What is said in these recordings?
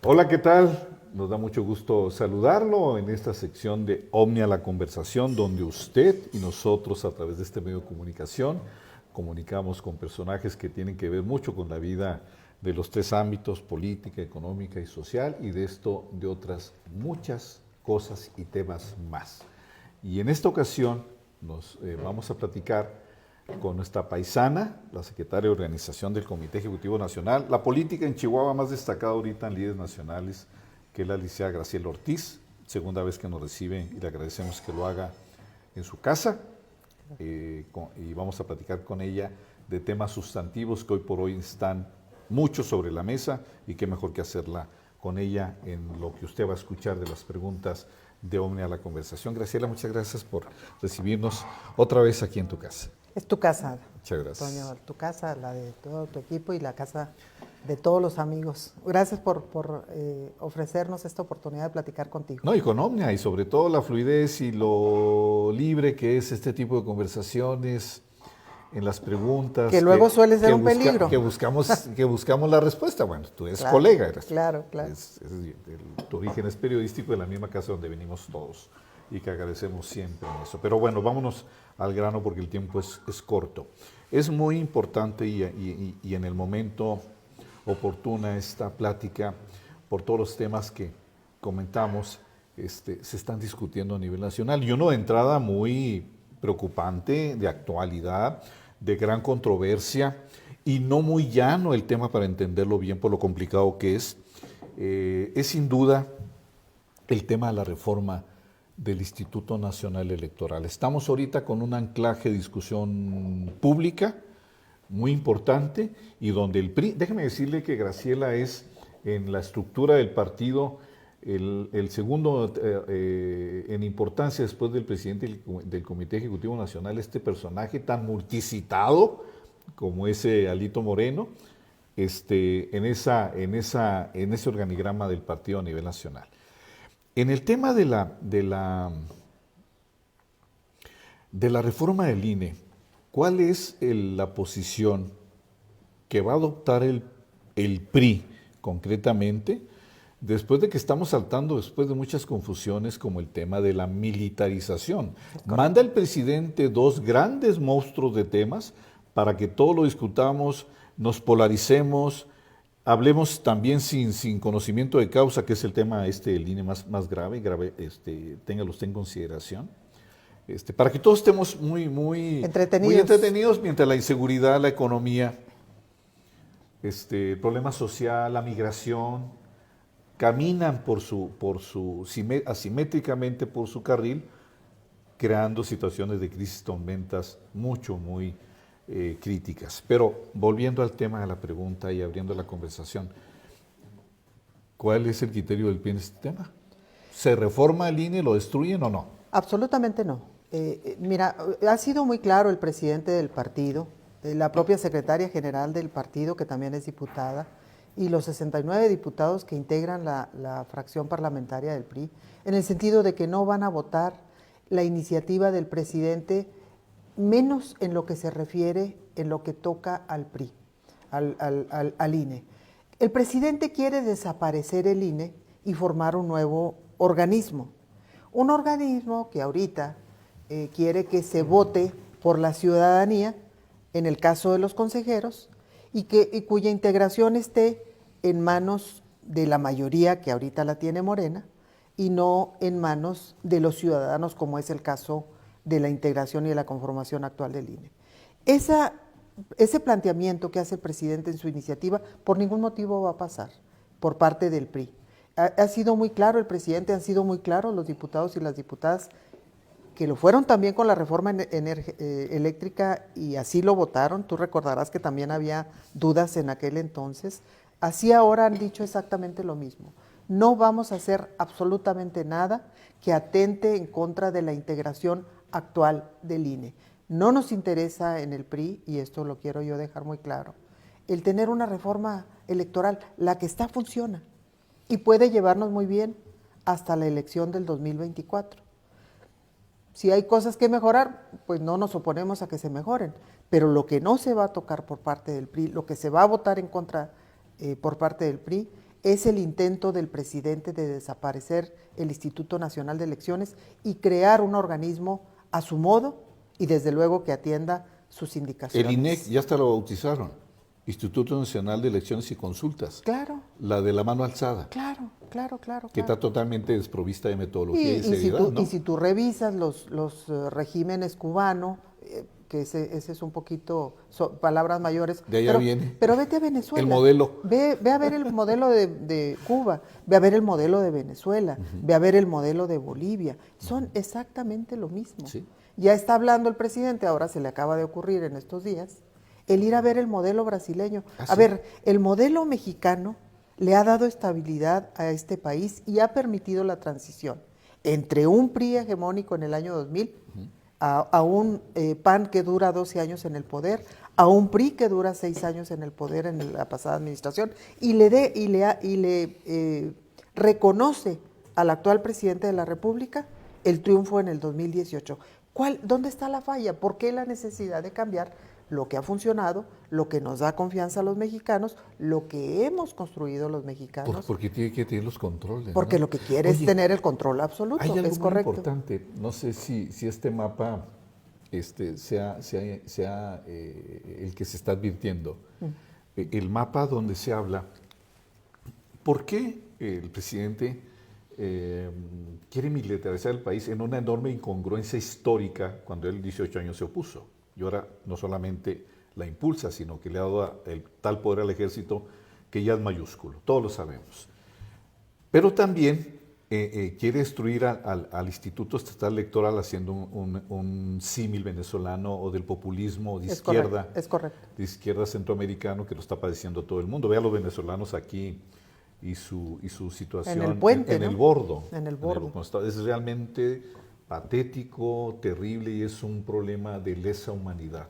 Hola, ¿qué tal? Nos da mucho gusto saludarlo en esta sección de Omnia la Conversación, donde usted y nosotros a través de este medio de comunicación comunicamos con personajes que tienen que ver mucho con la vida de los tres ámbitos, política, económica y social, y de esto, de otras muchas cosas y temas más. Y en esta ocasión nos vamos a platicar con nuestra paisana, la secretaria de Organización del Comité Ejecutivo Nacional, la política en Chihuahua más destacada ahorita en líderes nacionales, que es la licenciada Graciela Ortiz, segunda vez que nos recibe y le agradecemos que lo haga en su casa, y vamos a platicar con ella de temas sustantivos que hoy por hoy están mucho sobre la mesa, y qué mejor que hacerla con ella en lo que usted va a escuchar de las preguntas de Omnia a la Conversación. Graciela, muchas gracias por recibirnos otra vez aquí en tu casa. Es tu casa, Muchas gracias. Toño, tu casa, la de todo tu equipo y la casa de todos los amigos. Gracias por ofrecernos esta oportunidad de platicar contigo. No, y con Omnia, y sobre todo la fluidez y lo libre que es este tipo de conversaciones en las preguntas. Que luego suele ser un peligro. Que buscamos la respuesta. Bueno, tú eres Claro, colega. claro. Tu origen es periodístico, de la misma casa donde venimos todos, y que agradecemos siempre en eso. Pero bueno, vámonos al grano porque el tiempo es corto. Es muy importante y en el momento oportuna esta plática por todos los temas que comentamos, se están discutiendo a nivel nacional. Y uno de entrada muy preocupante, de actualidad, de gran controversia, y no muy llano el tema para entenderlo bien por lo complicado que es sin duda el tema de la reforma del Instituto Nacional Electoral. Estamos ahorita con un anclaje de discusión pública muy importante, y donde el PRI, déjeme decirle que Graciela es en la estructura del partido el segundo en importancia después del presidente del Comité Ejecutivo Nacional, este personaje tan multicitado como ese Alito Moreno, en ese organigrama del partido a nivel nacional. En el tema de la reforma del INE, ¿cuál es la posición que va a adoptar el PRI concretamente, después de que estamos saltando, después de muchas confusiones, como el tema de la militarización? Manda el presidente dos grandes monstruos de temas para que todo lo discutamos, nos hablemos también sin conocimiento de causa, que es el tema del INE más grave, téngalo usted en consideración. Para que todos estemos muy entretenidos, mientras la inseguridad, la economía, el problema social, la migración, caminan asimétricamente por su carril, creando situaciones de crisis, tormentas muy críticas. Pero volviendo al tema de la pregunta y abriendo la conversación, ¿cuál es el criterio del PRI en este tema? ¿Se reforma el INE, lo destruyen o no? Absolutamente no. Mira, ha sido muy claro el presidente del partido, la propia secretaria general del partido, que también es diputada, y los 69 diputados que integran la fracción parlamentaria del PRI, en el sentido de que no van a votar la iniciativa del presidente, menos en lo que se refiere, en lo que toca al PRI, al INE. El presidente quiere desaparecer el INE y formar un nuevo organismo. Un organismo que ahorita quiere que se vote por la ciudadanía, en el caso de los consejeros, y cuya integración esté en manos de la mayoría, que ahorita la tiene Morena, y no en manos de los ciudadanos, como es el caso de la integración y de la conformación actual del INE. Ese planteamiento que hace el presidente en su iniciativa, por ningún motivo va a pasar por parte del PRI. Ha sido muy claro el presidente, han sido muy claros los diputados y las diputadas, que lo fueron también con la reforma eléctrica, y así lo votaron. Tú recordarás que también había dudas en aquel entonces. Así ahora han dicho exactamente lo mismo. No vamos a hacer absolutamente nada que atente en contra de la integración actual del INE. No nos interesa en el PRI, y esto lo quiero yo dejar muy claro, el tener una reforma electoral. La que está funciona y puede llevarnos muy bien hasta la elección del 2024. Si hay cosas que mejorar, pues no nos oponemos a que se mejoren, pero lo que no se va a tocar por parte del PRI, lo que se va a votar en contra por parte del PRI, es el intento del presidente de desaparecer el Instituto Nacional de Elecciones y crear un organismo a su modo y desde luego que atienda sus indicaciones. El INEC ya hasta lo bautizaron, Instituto Nacional de Elecciones y Consultas. Claro. La de la mano alzada. Claro. Que está totalmente desprovista de metodología y seriedad, ¿no? Y si tú revisas los regímenes cubanos, que ese es un poquito, palabras mayores. De allá viene. Pero vete a Venezuela. El modelo. Ve a ver el modelo de Cuba, ve a ver el modelo de Venezuela, ve a ver el modelo de Bolivia. Son exactamente lo mismo. Sí. Ya está hablando el presidente, ahora se le acaba de ocurrir en estos días, el ir a ver el modelo brasileño. A ver, el modelo mexicano le ha dado estabilidad a este país y ha permitido la transición entre un PRI hegemónico en el año 2000 a un PAN que dura 12 años en el poder, a un PRI que dura 6 años en el poder en la pasada administración y le reconoce al actual presidente de la República el triunfo en el 2018. ¿Dónde está la falla? ¿Por qué la necesidad de cambiar lo que ha funcionado, lo que nos da confianza a los mexicanos, lo que hemos construido los mexicanos? Porque tiene que tener los controles. Porque ¿no? lo que quiere es tener el control absoluto, hay algo es muy correcto. importante, no sé si este mapa sea el que se está advirtiendo. El mapa donde se habla, ¿por qué el presidente quiere militarizar el país en una enorme incongruencia histórica cuando él 18 años se opuso? Y ahora no solamente la impulsa, sino que le ha dado el tal poder al ejército que ya es mayúsculo, todos lo sabemos. Pero también quiere destruir al Instituto Estatal Electoral haciendo un símil venezolano o del populismo de izquierda, es correcto. De izquierda centroamericano que lo está padeciendo todo el mundo. Ve a los venezolanos aquí y su situación en el puente, en ¿no? el bordo. En el bordo. Es realmente patético, terrible y es un problema de lesa humanidad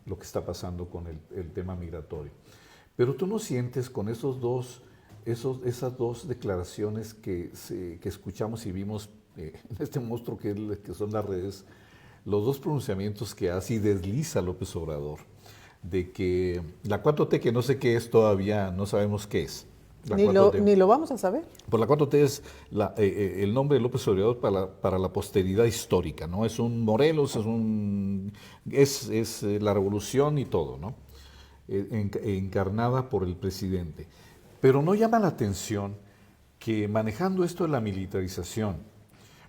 lo que está pasando con el tema migratorio. Pero tú no sientes con esas dos declaraciones que escuchamos y vimos en este monstruo que son las redes, los dos pronunciamientos que hace y desliza López Obrador, de que la 4T, que no sé qué es todavía, no sabemos qué es. Ni lo vamos a saber. Por la 4T es el nombre de López Obrador para la posteridad histórica, ¿no? Es un Morelos, es la revolución y todo, ¿no? Encarnada por el presidente. Pero no llama la atención que manejando esto de la militarización,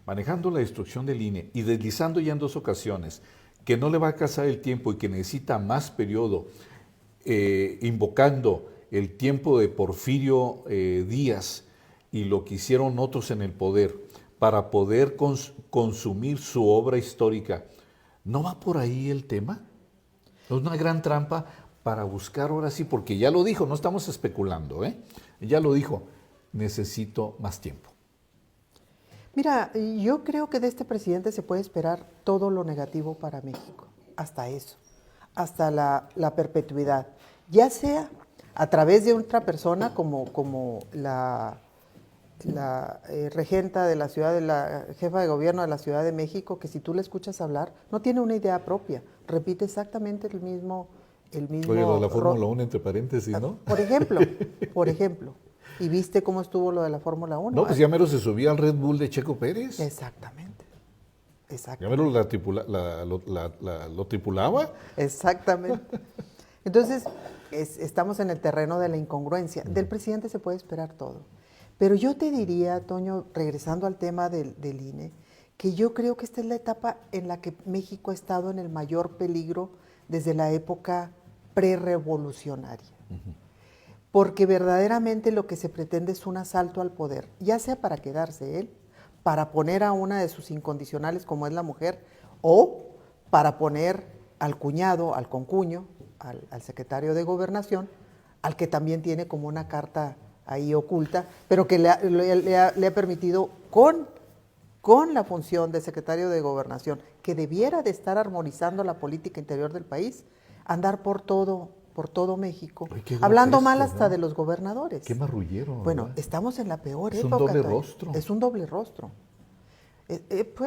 manejando la destrucción del INE y deslizando ya en 2 ocasiones que no le va a alcanzar el tiempo y que necesita más periodo, invocando el tiempo de Porfirio Díaz y lo que hicieron otros en el poder para poder consumir su obra histórica, ¿no va por ahí el tema? ¿No es una gran trampa para buscar ahora sí? Porque ya lo dijo, no estamos especulando, ya lo dijo, necesito más tiempo. Mira, yo creo que de este presidente se puede esperar todo lo negativo para México, hasta eso, hasta la perpetuidad, ya sea a través de otra persona como la regenta de la ciudad, de la jefa de gobierno de la Ciudad de México, que si tú le escuchas hablar, no tiene una idea propia, repite exactamente el mismo. Oye, lo de la Fórmula 1 entre paréntesis, ¿no? Por ejemplo. ¿Y viste cómo estuvo lo de la Fórmula 1? No, pues ya mero se subía al Red Bull de Checo Pérez. Exactamente. Ya mero lo tripulaba. Exactamente. Entonces, estamos en el terreno de la incongruencia. Del presidente se puede esperar todo. Pero yo te diría, Toño, regresando al tema del INE, que yo creo que esta es la etapa en la que México ha estado en el mayor peligro desde la época prerrevolucionaria. Porque verdaderamente lo que se pretende es un asalto al poder, ya sea para quedarse él, para poner a una de sus incondicionales como es la mujer, o para poner al cuñado, al concuño, al secretario de Gobernación, al que también tiene como una carta ahí oculta, pero que le ha permitido con la función de secretario de Gobernación, que debiera de estar armonizando la política interior del país, andar por todo México, hablando mal hasta de los gobernadores. Qué marrullero. Bueno, ¿verdad? estamos en la peor época. Es un doble rostro. Es un doble rostro.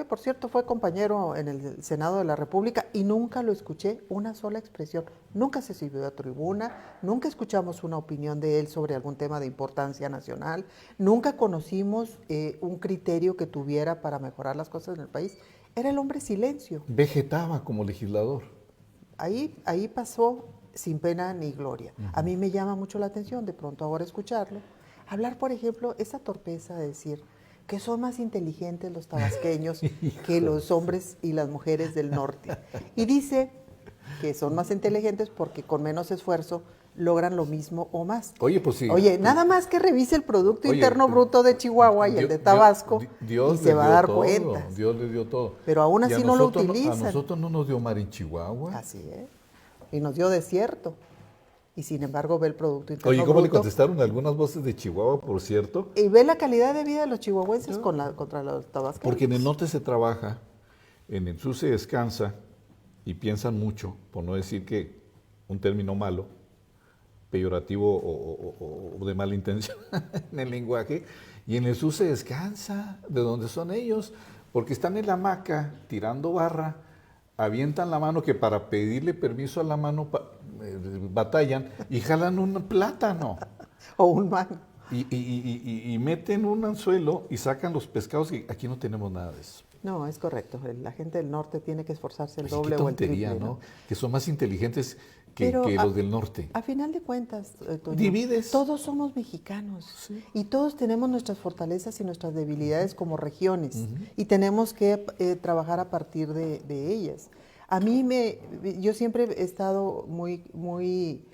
Por cierto, fue compañero en el Senado de la República y nunca lo escuché una sola expresión. Nunca se subió a tribuna, nunca escuchamos una opinión de él sobre algún tema de importancia nacional, nunca conocimos un criterio que tuviera para mejorar las cosas en el país. Era el hombre silencio. Vegetaba como legislador. Ahí pasó sin pena ni gloria. A mí me llama mucho la atención de pronto ahora escucharlo. Hablar, por ejemplo, esa torpeza de decir que son más inteligentes los tabasqueños que los hombres y las mujeres del norte. Y dice que son más inteligentes porque con menos esfuerzo logran lo mismo o más. Oye, pues sí. Oye, nada más que revise el Producto Interno Bruto de Chihuahua y el de Tabasco y se va a dar cuenta. Dios le dio todo. Pero aún así no lo utilizan. A nosotros no nos dio mar en Chihuahua. Así es. Y nos dio desierto. Y sin embargo ve el Producto Interno Oye, ¿cómo Bruto. le contestaron algunas voces de Chihuahua, por cierto? Y ve la calidad de vida de los chihuahuenses contra los tabasqueños. Porque en el norte se trabaja, en el sur se descansa y piensan mucho, por no decir que un término malo, peyorativo o de mala intención en el lenguaje, y en el sur se descansa, de donde son ellos, porque están en la hamaca tirando barra, avientan la mano, que para pedirle permiso a la mano batallan y jalan un plátano. O un mango. Y meten un anzuelo y sacan los pescados, y aquí no tenemos nada de eso. No, es correcto. La gente del norte tiene que esforzarse el Oye, doble qué o el tontería, triple. ¿no? Que son más inteligentes que Pero los del norte. A final de cuentas, Toño, Divides. todos somos mexicanos, Sí. y todos tenemos nuestras fortalezas y nuestras debilidades como regiones, y tenemos que trabajar a partir de ellas. Yo siempre he estado muy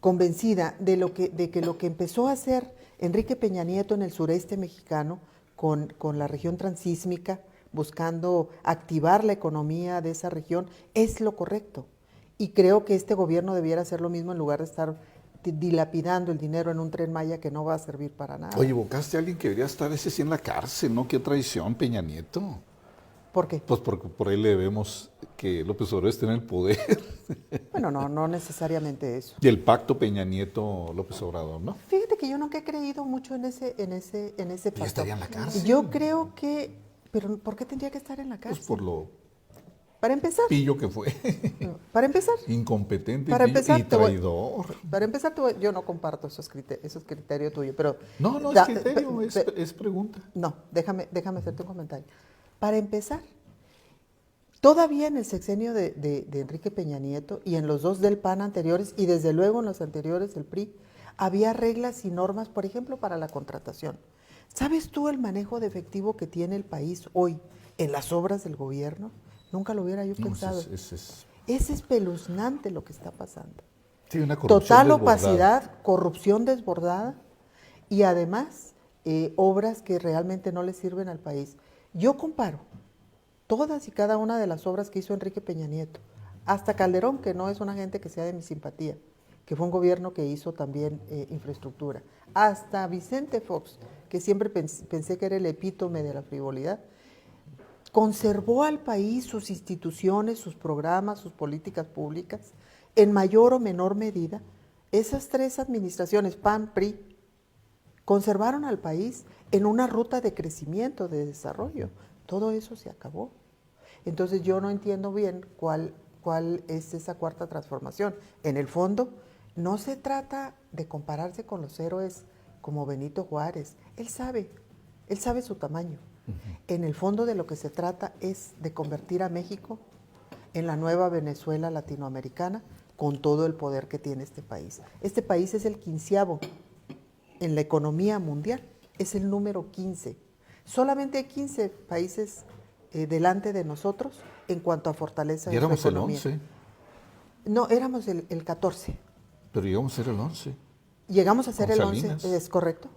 convencida de que lo que empezó a hacer Enrique Peña Nieto en el sureste mexicano con la región transísmica, buscando activar la economía de esa región, es lo correcto. Y creo que este gobierno debiera hacer lo mismo en lugar de estar dilapidando el dinero en un Tren Maya que no va a servir para nada. Oye, evocaste a alguien que debería estar ese sí en la cárcel, ¿no? Qué traición, Peña Nieto. ¿Por qué? Pues porque por ahí le debemos que López Obrador esté en el poder. Bueno, no necesariamente eso. Y el pacto Peña Nieto-López Obrador, ¿no? Fíjate que yo nunca he creído mucho en ese Ya pacto. estaría en la cárcel. Yo creo que, pero ¿por qué tendría que estar en la cárcel? Pues por lo Para empezar. pillo que fue. No, para empezar. Incompetente Para pillo empezar, y traidor. Para empezar, yo no comparto esos criterios tuyos, pero... No es criterio, es pregunta. No, déjame hacerte un comentario. Para empezar, todavía en el sexenio de Enrique Peña Nieto y en los dos del PAN anteriores, y desde luego en los anteriores del PRI, había reglas y normas, por ejemplo, para la contratación. ¿Sabes tú el manejo de efectivo que tiene el país hoy en las obras del gobierno? Nunca lo hubiera yo pensado. Es espeluznante lo que está pasando. Sí, una corrupción Total desbordada. opacidad, corrupción desbordada y además obras que realmente no le sirven al país. Yo comparo todas y cada una de las obras que hizo Enrique Peña Nieto, hasta Calderón, que no es una gente que sea de mi simpatía, que fue un gobierno que hizo también infraestructura, hasta Vicente Fox, que siempre pensé que era el epítome de la frivolidad, conservó al país sus instituciones, sus programas, sus políticas públicas, en mayor o menor medida. Esas tres administraciones, PAN, PRI, conservaron al país en una ruta de crecimiento, de desarrollo. Todo eso se acabó. Entonces yo no entiendo bien cuál es esa cuarta transformación. En el fondo, no se trata de compararse con los héroes como Benito Juárez. Él sabe su tamaño. En el fondo de lo que se trata es de convertir a México en la nueva Venezuela latinoamericana con todo el poder que tiene este país. Este país es el 15º en la economía mundial, es el número 15. Solamente hay 15 países delante de nosotros en cuanto a fortaleza de su economía. ¿Y éramos el 11? No, éramos el 14. Pero llegamos a ser el 11. Llegamos a ser Con el Salinas. 11, es correcto.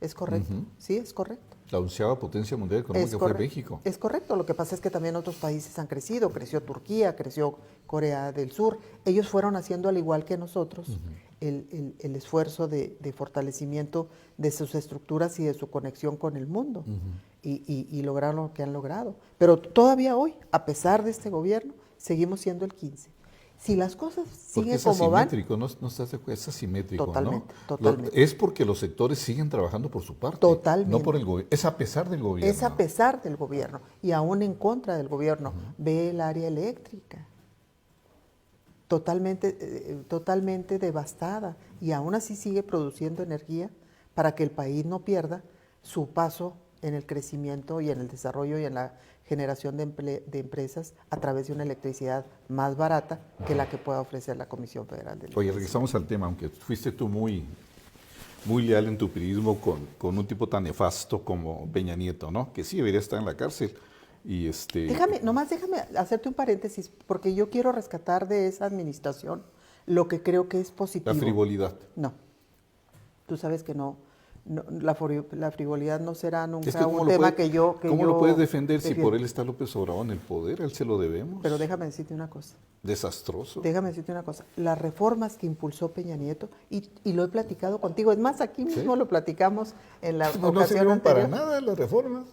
Es correcto, sí, es correcto. La 11ª potencia mundial económica fue México. Es correcto, lo que pasa es que también otros países han crecido, creció Turquía, creció Corea del Sur, ellos fueron haciendo al igual que nosotros el esfuerzo de fortalecimiento de sus estructuras y de su conexión con el mundo y lograron lo que han logrado. Pero todavía hoy, a pesar de este gobierno, seguimos siendo el 15. Si las cosas Porque siguen es como van, asimétrico, ¿no estás de acuerdo? Es asimétrico, totalmente, ¿no? totalmente. Es porque los sectores siguen trabajando por su parte, Totalmente. no por el gobierno. Es a pesar del gobierno. Es a pesar del gobierno y aún en contra del gobierno. Ve el área eléctrica, totalmente devastada, y aún así sigue produciendo energía para que el país no pierda su paso en el crecimiento y en el desarrollo y en la generación de empresas a través de una electricidad más barata que la que pueda ofrecer la Comisión Federal de Electricidad. Oye, regresamos al tema, aunque fuiste tú muy leal en tu periodismo con un tipo tan nefasto como Peña Nieto, ¿no? Que sí debería estar en la cárcel. Y déjame hacerte un paréntesis, porque yo quiero rescatar de esa administración lo que creo que es positivo. La frivolidad. No, tú sabes que no, la frivolidad no será nunca un ¿cómo tema que yo ¿Cómo lo puedes defender si defiendo? por él está López Obrador en el poder? A él se lo debemos. Pero déjame decirte una cosa. Desastroso. Déjame decirte una cosa. Las reformas que impulsó Peña Nieto, y lo he platicado contigo, es más, aquí mismo lo platicamos en la No ocasión sirvieron anterior. para nada las reformas.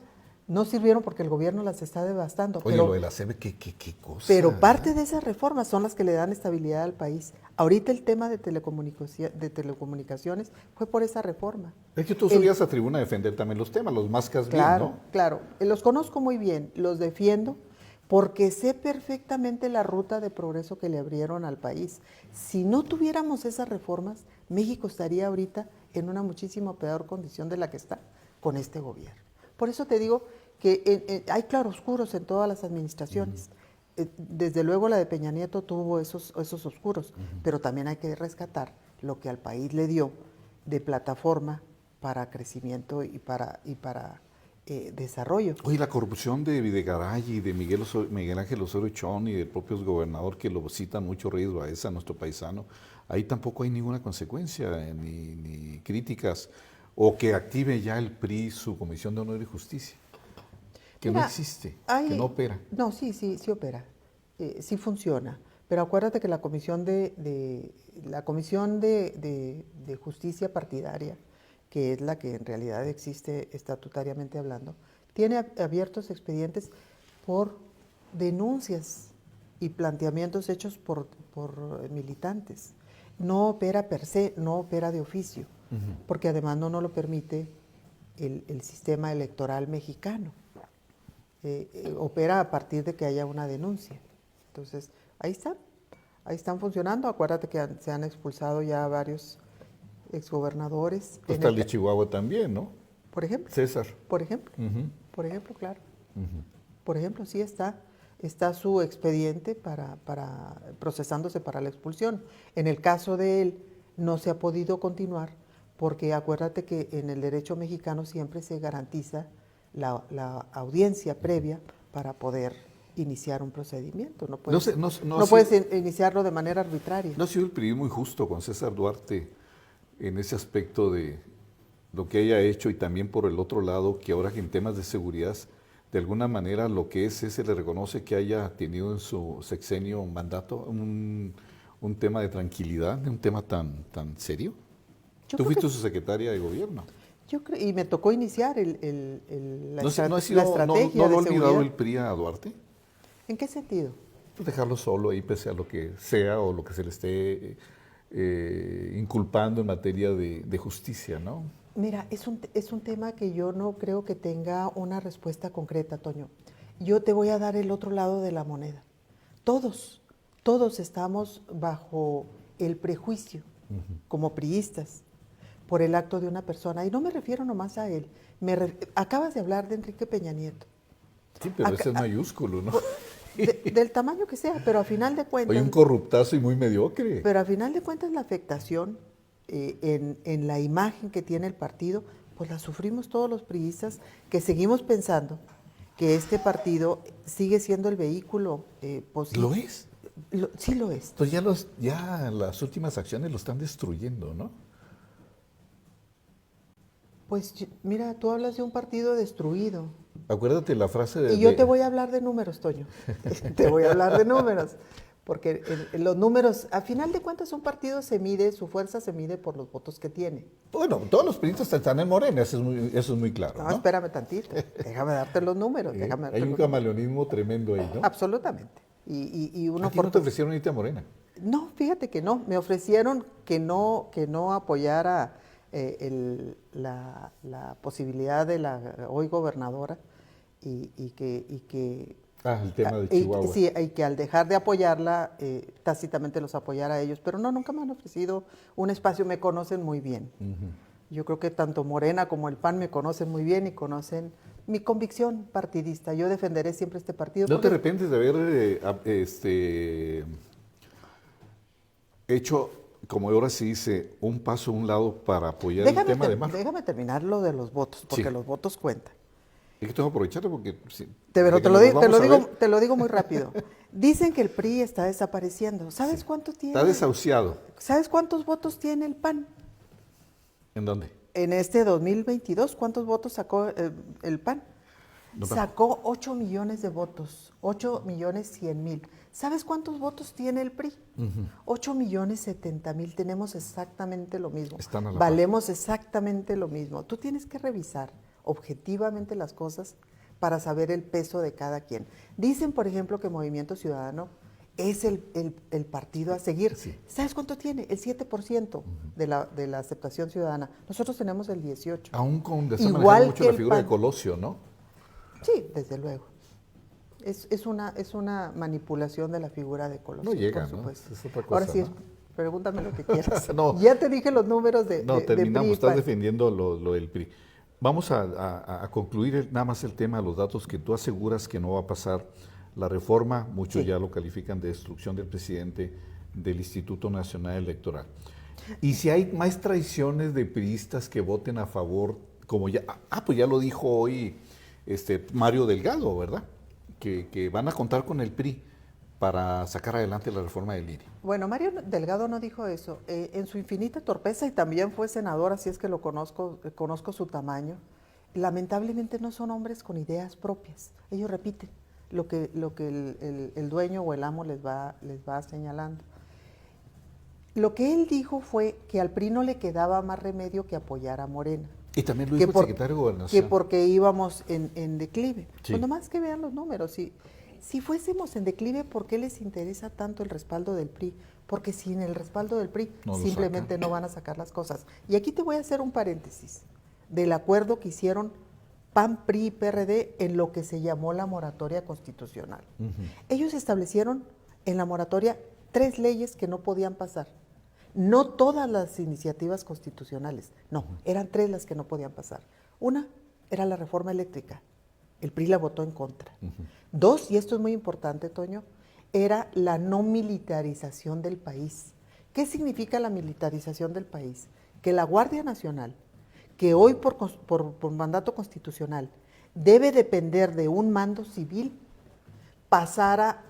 No sirvieron porque el gobierno las está devastando. Oye, pero, lo de la CB, ¿qué cosa? Pero parte de esas reformas son las que le dan estabilidad al país. Ahorita el tema de telecomunicaciones fue por esa reforma. Es que tú subías a tribuna a defender también los temas, los mascas Claro, bien, ¿no? claro. Los conozco muy bien, los defiendo porque sé perfectamente la ruta de progreso que le abrieron al país. Si no tuviéramos esas reformas, México estaría ahorita en una muchísimo peor condición de la que está con este gobierno. Por eso te digo que hay claroscuros en todas las administraciones. Desde luego la de Peña Nieto tuvo esos oscuros, pero también hay que rescatar lo que al país le dio de plataforma para crecimiento y para desarrollo. Oye, la corrupción de Videgaray y de Miguel Ángel Osorio Chong y del propio gobernador, que lo citan mucho, Reyes Baeza, nuestro paisano, ahí tampoco hay ninguna consecuencia, ni críticas, o que active ya el PRI su Comisión de Honor y Justicia, que no existe, que no opera. No, sí opera, sí funciona, pero acuérdate que la Comisión de Justicia Partidaria, que es la que en realidad existe estatutariamente hablando, tiene abiertos expedientes por denuncias y planteamientos hechos por militantes. No opera per se, no opera de oficio, porque además no lo permite el sistema electoral mexicano. Opera a partir de que haya una denuncia. Entonces, ahí están funcionando. Acuérdate que se han expulsado ya varios exgobernadores. Pues está el de Chihuahua también, ¿no? Por ejemplo. César. Por ejemplo, claro. Por ejemplo, sí está su expediente procesándose para la expulsión. En el caso de él, no se ha podido continuar porque acuérdate que en el derecho mexicano siempre se garantiza la audiencia previa para poder iniciar un procedimiento. No puedes iniciarlo de manera arbitraria. No ha sido el PRI muy justo con César Duarte en ese aspecto de lo que haya hecho, y también por el otro lado, que ahora que en temas de seguridad, de alguna manera lo que se le reconoce que haya tenido en su sexenio un mandato, un tema de tranquilidad, un tema tan serio. Tú fuiste su secretaria de gobierno. Y me tocó iniciar la estrategia ¿No lo ha olvidado seguridad. el PRI a Duarte? ¿En qué sentido? Pues dejarlo solo ahí pese a lo que sea o lo que se le esté inculpando en materia de justicia, ¿no? Mira, es un tema que yo no creo que tenga una respuesta concreta, Toño. Yo te voy a dar el otro lado de la moneda. Todos estamos bajo el prejuicio, como priistas, por el acto de una persona. Y no me refiero nomás a él. Acabas de hablar de Enrique Peña Nieto. Sí, pero ese es mayúsculo, ¿no? Del tamaño que sea, pero a final de cuentas... Oye, un corruptazo y muy mediocre. Pero a final de cuentas la afectación en la imagen que tiene el partido, pues la sufrimos todos los priistas que seguimos pensando que este partido sigue siendo el vehículo posible. ¿Lo es? Sí lo es. Pues ya las últimas acciones lo están destruyendo, ¿no? Pues mira, tú hablas de un partido destruido. Acuérdate la frase de... Y yo te voy a hablar de números, Toño. Te voy a hablar de números. Porque los números, a final de cuentas, un partido su fuerza se mide por los votos que tiene. Bueno, todos los periodistas están en Morena, eso es muy claro, ¿no? Espérame tantito, déjame darte los números. Hay un camaleonismo tremendo ahí, ¿no? Absolutamente. Y uno ¿A ti no te ofrecieron irte a Morena? No, fíjate que no. Me ofrecieron que no apoyara la posibilidad de la hoy gobernadora y que El tema de Chihuahua. sí, y que al dejar de apoyarla, tácitamente los apoyara a ellos. Pero no, nunca me han ofrecido un espacio, me conocen muy bien. Yo creo que tanto Morena como el PAN me conocen muy bien y conocen mi convicción partidista. Yo defenderé siempre este partido. ¿No te arrepientes de haber hecho, como ahora se dice, un paso a un lado para apoyar el tema de Mar? Déjame terminar lo de los votos, porque Sí. los votos cuentan. Es que tengo que aprovechar porque... sí, Pero de que nos vamos a ver, te lo digo muy rápido. Dicen que el PRI está desapareciendo. ¿Sabes cuánto tiene? está desahuciado. ¿Sabes cuántos votos tiene el PAN? ¿En dónde? En este 2022, ¿cuántos votos sacó el PAN? No, Sacó 8 millones de votos, 8.100.000. ¿Sabes cuántos votos tiene el PRI? 8.070.000. Tenemos exactamente lo mismo. Están a la Valemos exactamente lo mismo. Tú tienes que revisar objetivamente las cosas para saber el peso de cada quien. Dicen, por ejemplo, que Movimiento Ciudadano es el partido a seguir. Sí. ¿Sabes cuánto tiene? El 7% de la aceptación ciudadana. Nosotros tenemos el 18%. Aún con de estar Igual manejando mucho que la el figura de PAN. Colosio, ¿no? Sí, desde luego. Es una manipulación de la figura de Colosio. No llega, por ¿no? supuesto. Es otra cosa, Ahora sí, ¿no? pregúntame lo que quieras. No. Ya te dije los números de No, terminamos, PRI y estás PAN. defendiendo lo del PRI. Vamos a concluir nada más el tema de los datos que tú aseguras que no va a pasar la reforma, muchos Sí. ya lo califican de destrucción del presidente del Instituto Nacional Electoral. Y si hay más traiciones de priistas que voten a favor, como ya, pues ya lo dijo hoy Mario Delgado, ¿verdad? Que van a contar con el PRI para sacar adelante la reforma del INE. Bueno, Mario Delgado no dijo eso. En su infinita torpeza, y también fue senador, así es que lo conozco su tamaño, lamentablemente no son hombres con ideas propias. Ellos repiten lo que el dueño o el amo les va señalando. Lo que él dijo fue que al PRI no le quedaba más remedio que apoyar a Morena. Y también lo dijo el secretario de Gobernación. Que porque íbamos en declive. Sí. Pues nomás que vean los números. Si fuésemos en declive, ¿por qué les interesa tanto el respaldo del PRI? Porque sin el respaldo del PRI No lo simplemente sacan. no van a sacar las cosas. Y aquí te voy a hacer un paréntesis del acuerdo que hicieron PAN, PRI y PRD en lo que se llamó la moratoria constitucional. Ellos establecieron en la moratoria 3 leyes que no podían pasar. No todas las iniciativas constitucionales, no, eran 3 las que no podían pasar. Una era la reforma eléctrica, el PRI la votó en contra. 2, y esto es muy importante, Toño, era la no militarización del país. ¿Qué significa la militarización del país? Que la Guardia Nacional, que hoy por mandato constitucional debe depender de un mando civil, pasara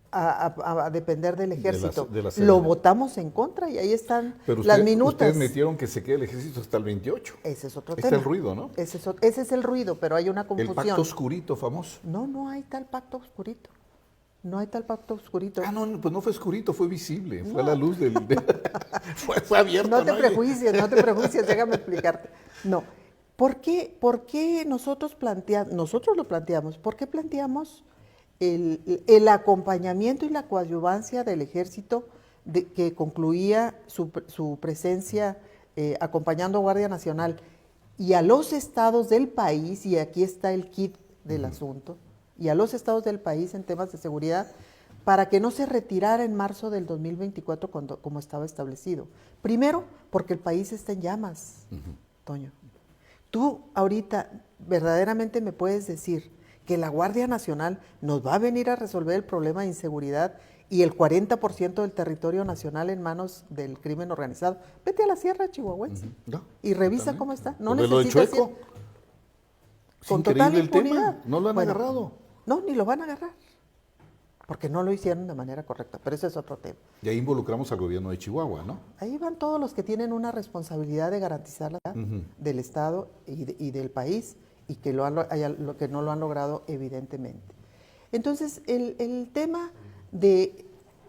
a depender del ejército. De la Lo votamos en contra y ahí están Pero las minutas. ustedes metieron que se quede el ejército hasta el 28. Ese es otro Ahí tema. está el ruido, ¿no? Ese es el ruido, pero hay una El confusión. pacto oscurito famoso. No hay tal pacto oscurito. No hay tal pacto oscurito. No, pues no fue oscurito, fue visible. Fue a la luz del... fue abierto. No te prejuicies, déjame explicarte. No. ¿Por qué nosotros lo planteamos? ¿Por qué planteamos el acompañamiento y la coadyuvancia del ejército que concluía su presencia acompañando a Guardia Nacional y a los estados del país, y aquí está el kit del asunto, y a los estados del país en temas de seguridad, para que no se retirara en marzo del 2024 como estaba establecido? Primero, porque el país está en llamas, Toño. Tú ahorita verdaderamente me puedes decir que la Guardia Nacional nos va a venir a resolver el problema de inseguridad y el 40% del territorio nacional en manos del crimen organizado. Vete a la Sierra Chihuahuense y revisa cómo está. No lo de necesitas Chueco. con Increíble total el impunidad. tema. No lo han agarrado. No, ni lo van a agarrar. Porque no lo hicieron de manera correcta, pero ese es otro tema. Y ahí involucramos al gobierno de Chihuahua, ¿no? Ahí van todos los que tienen una responsabilidad de garantizar la seguridad del Estado y del país, y que que no lo han logrado evidentemente. Entonces, el tema de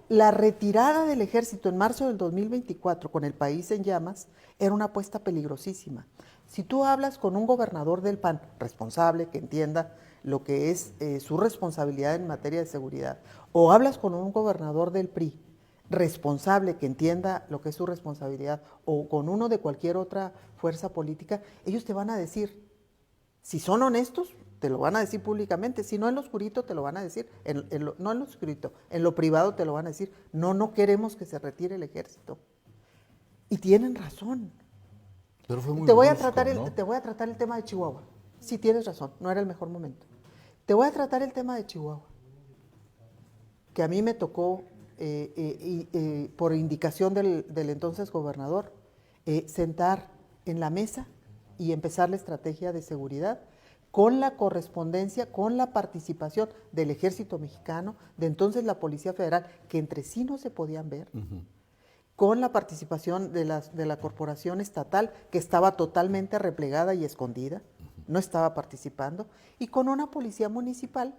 la retirada del ejército en marzo del 2024 con el país en llamas era una apuesta peligrosísima. Si tú hablas con un gobernador del PAN responsable, que entienda lo que es su responsabilidad en materia de seguridad, o hablas con un gobernador del PRI responsable que entienda lo que es su responsabilidad o con uno de cualquier otra fuerza política, ellos te van a decir, si son honestos, te lo van a decir públicamente, si no en lo oscurito te lo van a decir, no en lo oscurito, en lo privado te lo van a decir, no queremos que se retire el ejército. Y tienen razón. Pero fue muy Te voy a brusco, tratar ¿no? te voy a tratar el tema de Chihuahua. Sí, tienes razón, no era el mejor momento. Te voy a tratar el tema de Chihuahua, que a mí me tocó, por indicación del entonces gobernador, sentar en la mesa y empezar la estrategia de seguridad con la correspondencia, con la participación del Ejército Mexicano, de entonces la Policía Federal, que entre sí no se podían ver, con la participación de la corporación estatal, que estaba totalmente replegada y escondida, no estaba participando, y con una policía municipal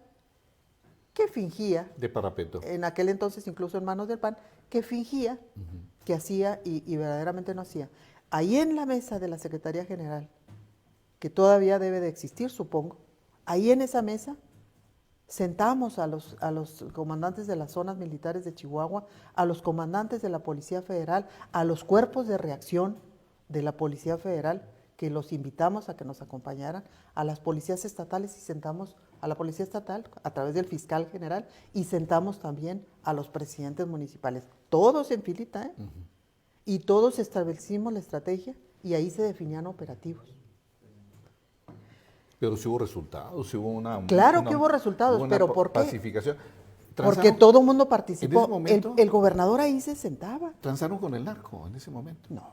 que fingía, De parapeto. en aquel entonces incluso en manos del PAN, que fingía que hacía y verdaderamente no hacía. Ahí en la mesa de la Secretaría General, que todavía debe de existir, supongo, ahí en esa mesa sentamos a los comandantes de las zonas militares de Chihuahua, a los comandantes de la Policía Federal, a los cuerpos de reacción de la Policía Federal, que los invitamos a que nos acompañaran, a las policías estatales y sentamos a la Policía Estatal a través del fiscal general y sentamos también a los presidentes municipales, todos en filita, ¿eh? Y todos establecimos la estrategia y ahí se definían operativos. Pero sí hubo resultados, sí hubo una... Claro que hubo resultados, hubo una pero ¿por qué? pacificación. Porque todo el mundo En participó. ese momento, El gobernador ahí se sentaba. transaron con el narco en ese momento. No.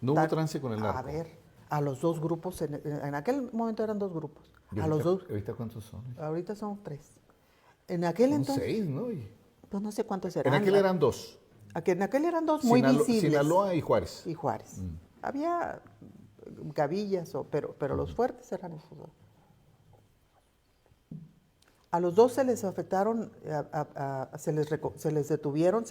No hubo trance con el narco. A ver, a los dos grupos, en aquel momento eran dos grupos. ¿Y A ahorita, los dos, ¿ahorita cuántos son? ahorita son tres. En aquel Son entonces, 6, ¿no? pues no sé cuántos En eran. aquel eran 2. En aquel eran dos muy visibles. Sinaloa y Juárez. Y Juárez. Había gavillas, pero los fuertes eran esos dos. A los dos se les afectaron, se les detuvieron,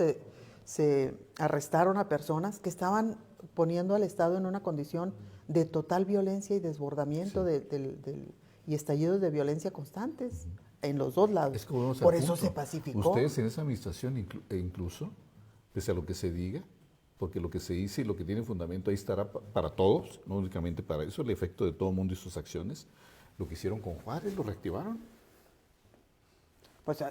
se arrestaron a personas que estaban poniendo al Estado en una condición de total violencia y desbordamiento y estallidos de violencia constantes en los dos lados. Es que volvemos al Por eso punto. se pacificó. Ustedes en esa administración, incluso, pese a lo que se diga, porque lo que se dice y lo que tiene fundamento ahí estará para todos, no únicamente para eso, el efecto de todo el mundo y sus acciones, lo que hicieron con Juárez, lo reactivaron. Pues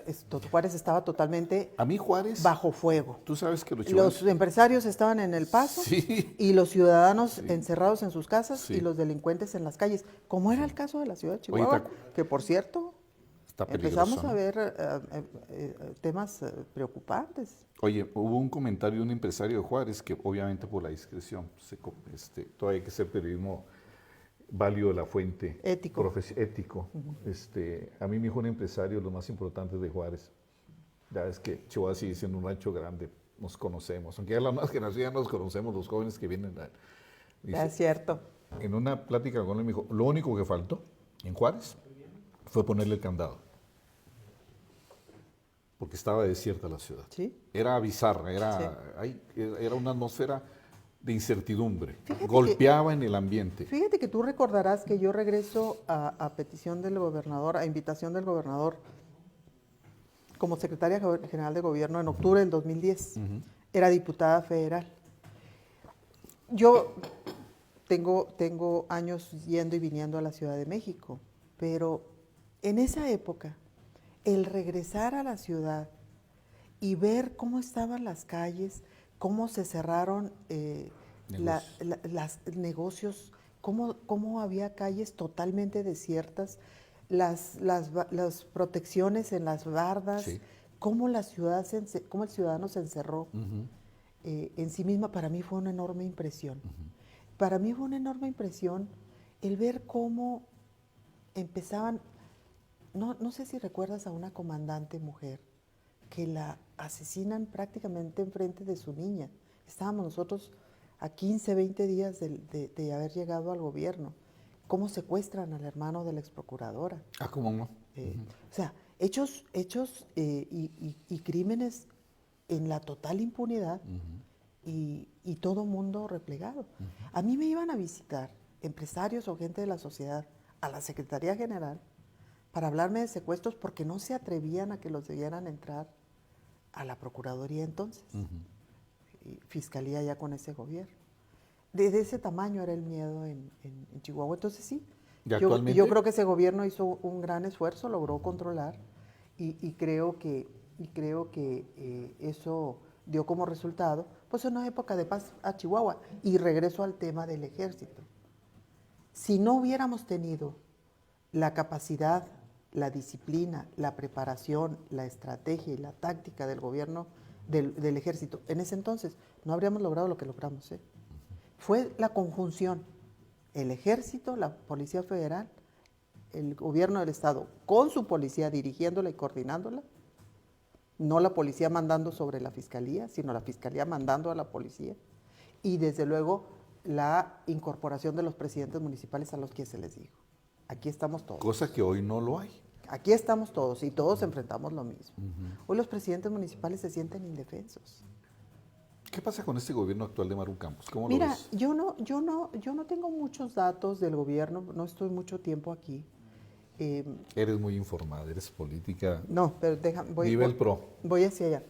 Juárez estaba totalmente A mí Juárez, bajo fuego. tú sabes que Los chihuahuenses... empresarios estaban en el paso Sí. y los ciudadanos encerrados en sus casas Sí. y los delincuentes en las calles, como era el caso de la ciudad de Chihuahua, que por cierto, Está empezamos peligroso, a ¿no? ver temas preocupantes. Oye, hubo un comentario de un empresario de Juárez que obviamente por la discreción, todavía hay que ser periodismo válido de la fuente. Ético. Ético. A mí me dijo un empresario, los más importantes de Juárez, ya es que Chihuahua sigue siendo un rancho grande, nos conocemos, aunque ya la nueva generación ya nos conocemos, los jóvenes que vienen. Dice, Es cierto. en una plática con él me dijo, lo único que faltó en Juárez fue ponerle el candado, porque estaba desierta la ciudad. ¿Sí? Era bizarra, era una atmósfera de incertidumbre, Fíjate golpeaba en el ambiente. Fíjate que tú recordarás que yo regreso a petición del gobernador, a invitación del gobernador, como secretaria general de gobierno en octubre del 2010. Era diputada federal. Yo tengo años yendo y viniendo a la Ciudad de México, pero en esa época, el regresar a la ciudad y ver cómo estaban las calles, cómo se cerraron los negocios, cómo había calles totalmente desiertas, las protecciones en las bardas, Sí. cómo el ciudadano se encerró en sí misma, para mí fue una enorme impresión. Para mí fue una enorme impresión el ver cómo empezaban, no sé si recuerdas a una comandante mujer, que la asesinan prácticamente enfrente de su niña. Estábamos nosotros a 15, 20 días de haber llegado al gobierno. ¿Cómo secuestran al hermano de la exprocuradora? ¿Cómo no? O sea, hechos y crímenes en la total impunidad y todo mundo replegado. A mí me iban a visitar empresarios o gente de la sociedad a la Secretaría General para hablarme de secuestros porque no se atrevían a que los debieran entrar a la Procuraduría entonces, y Fiscalía ya con ese gobierno. De ese tamaño era el miedo en Chihuahua. Entonces sí, ¿Y actualmente? yo creo que ese gobierno hizo un gran esfuerzo, logró controlar y creo que eso dio como resultado pues una época de paz a Chihuahua. Y regreso al tema del ejército. Si no hubiéramos tenido la capacidad, la disciplina, la preparación, la estrategia y la táctica del gobierno del ejército en ese entonces, no habríamos logrado lo que logramos. Fue la conjunción, el ejército, la Policía Federal, el gobierno del estado con su policía dirigiéndola y coordinándola, no la policía mandando sobre la fiscalía, sino la fiscalía mandando a la policía, y desde luego la incorporación de los presidentes municipales a los que se les dijo. Aquí estamos todos. Cosa que hoy no lo hay. Aquí estamos todos y todos enfrentamos lo mismo. Hoy los presidentes municipales se sienten indefensos. ¿Qué pasa con este gobierno actual de Maru Campos? ¿Cómo lo Mira, ves? yo no tengo muchos datos del gobierno, no estoy mucho tiempo aquí. Eres muy informada, eres política. No, pero Nivel pro. Voy hacia allá.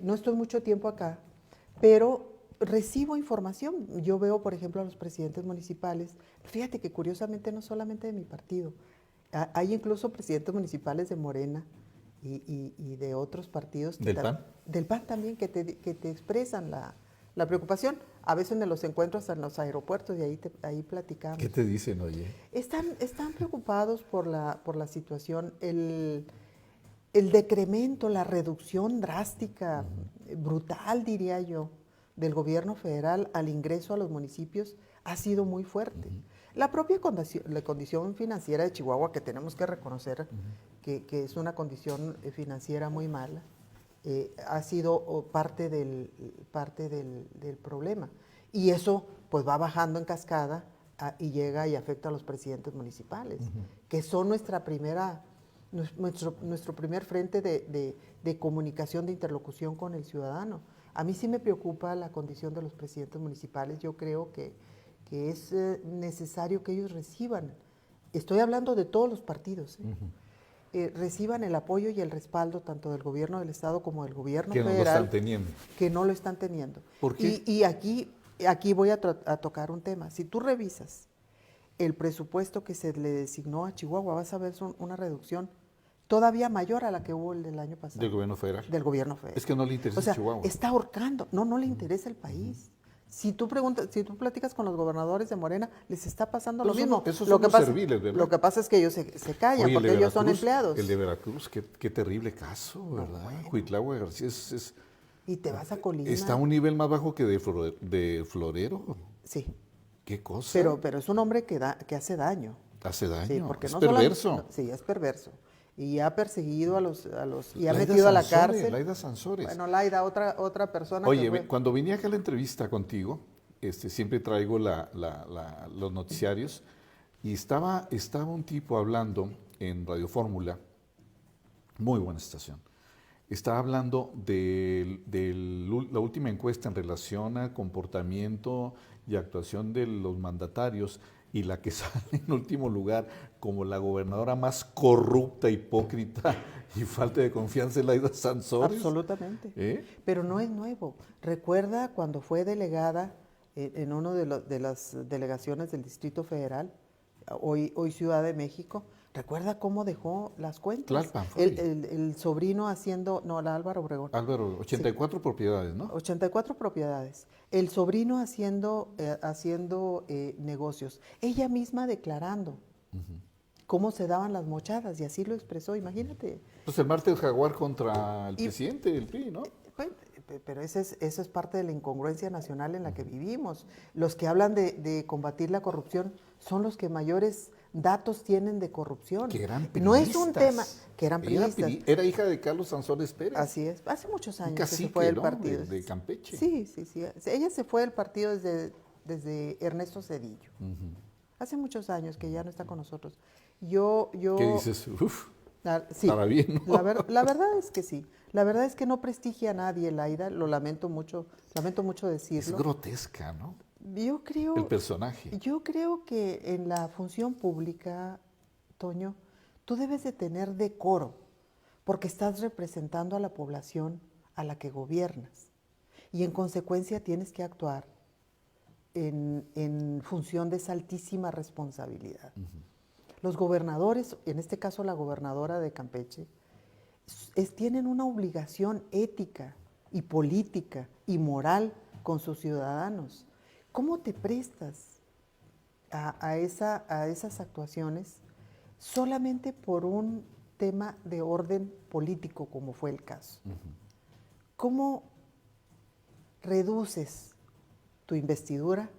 No estoy mucho tiempo acá, pero recibo información. Yo veo, por ejemplo, a los presidentes municipales. Fíjate que curiosamente no solamente de mi partido, hay incluso presidentes municipales de Morena y de otros partidos. ¿Del PAN? Del PAN también, que te expresan la preocupación. A veces me los encuentro hasta en los aeropuertos y ahí platicamos. ¿Qué te dicen, oye? Están preocupados por la situación, el decremento, la reducción drástica, brutal diría yo, del gobierno federal al ingreso a los municipios ha sido muy fuerte. La propia condición financiera de Chihuahua, que tenemos que reconocer que es una condición financiera muy mala, ha sido parte del problema. Y eso pues va bajando en cascada y llega y afecta a los presidentes municipales, que son nuestro primer frente de comunicación, de interlocución con el ciudadano. A mí sí me preocupa la condición de los presidentes municipales. Yo creo que es necesario que ellos reciban, estoy hablando de todos los partidos, reciban el apoyo y el respaldo tanto del gobierno del estado como del gobierno federal. Que no lo están teniendo. Que no lo están teniendo. ¿Por qué? Y aquí voy a tocar un tema. Si tú revisas el presupuesto que se le designó a Chihuahua, vas a ver una reducción todavía mayor a la que hubo el del año pasado. ¿Del gobierno federal? Del gobierno federal. Es que no le interesa Chihuahua. Está ahorcando. No le interesa el país. Si tú platicas con los gobernadores de Morena, les está pasando lo mismo. Esos son los serviles, ¿verdad? Lo que pasa es que ellos se callan. Oye, porque ellos son empleados. El de Veracruz, qué terrible caso, ¿verdad? Bueno. Cuitlahua García es... Y te vas a Colima. Está a un nivel más bajo que de Florero. Sí. ¿Qué cosa? Pero es un hombre que hace daño. Hace daño, sí, porque es perverso. Sí, es perverso. Y ha perseguido a los y ha metido a la cárcel. Laida Sansores. Bueno, Laida, otra persona. Oye, cuando venía acá a la entrevista contigo, siempre traigo los noticiarios, y estaba un tipo hablando en Radio Fórmula, muy buena estación. Estaba hablando de la última encuesta en relación a comportamiento y actuación de los mandatarios, y la que sale en último lugar como la gobernadora más corrupta, hipócrita y falta de confianza es Laida Sansores. Absolutamente. Pero no es nuevo. Recuerda cuando fue delegada en una de las delegaciones del Distrito Federal, hoy Ciudad de México. ¿Recuerda cómo dejó las cuentas? El sobrino haciendo, la Álvaro Obregón. 84 propiedades, ¿no? 84 propiedades. El sobrino haciendo negocios. Ella misma declarando cómo se daban las mochadas, y así lo expresó, imagínate. Pues el martes Jaguar contra el presidente del PRI, ¿no? Pero eso es parte de la incongruencia nacional en la que vivimos. Los que hablan de combatir la corrupción son los que mayores datos tienen de corrupción. Que eran priistas. No es un tema que eran priistas. Era hija de Carlos Sansores Pérez. Así es. Hace muchos años cacique, que se fue del ¿no? partido. De Campeche. Sí. Ella se fue del partido desde Ernesto Zedillo. Hace muchos años que ya no está con nosotros. ¿Qué dices? Sí, estaba bien, ¿no? La verdad es que sí. La verdad es que no prestigia a nadie, Laida. Lo lamento mucho decirlo. Es grotesca, ¿no? Yo creo... El personaje. Yo creo que en la función pública, Toño, tú debes de tener decoro, porque estás representando a la población, a la que gobiernas. Y en consecuencia tienes que actuar en función de esa altísima responsabilidad. Los gobernadores, en este caso la gobernadora de Campeche, tienen una obligación ética y política y moral con sus ciudadanos. ¿Cómo te prestas a esas actuaciones solamente por un tema de orden político, como fue el caso? ¿Cómo reduces tu investidura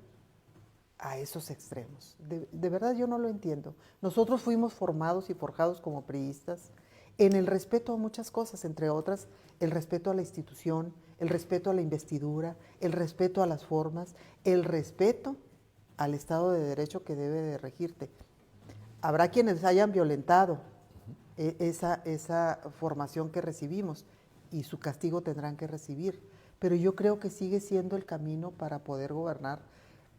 a esos extremos? De verdad yo no lo entiendo. Nosotros fuimos formados y forjados como priistas en el respeto a muchas cosas, entre otras, el respeto a la institución, el respeto a la investidura, el respeto a las formas, el respeto al Estado de Derecho que debe de regirte. Habrá quienes hayan violentado esa formación que recibimos y su castigo tendrán que recibir, pero yo creo que sigue siendo el camino para poder gobernar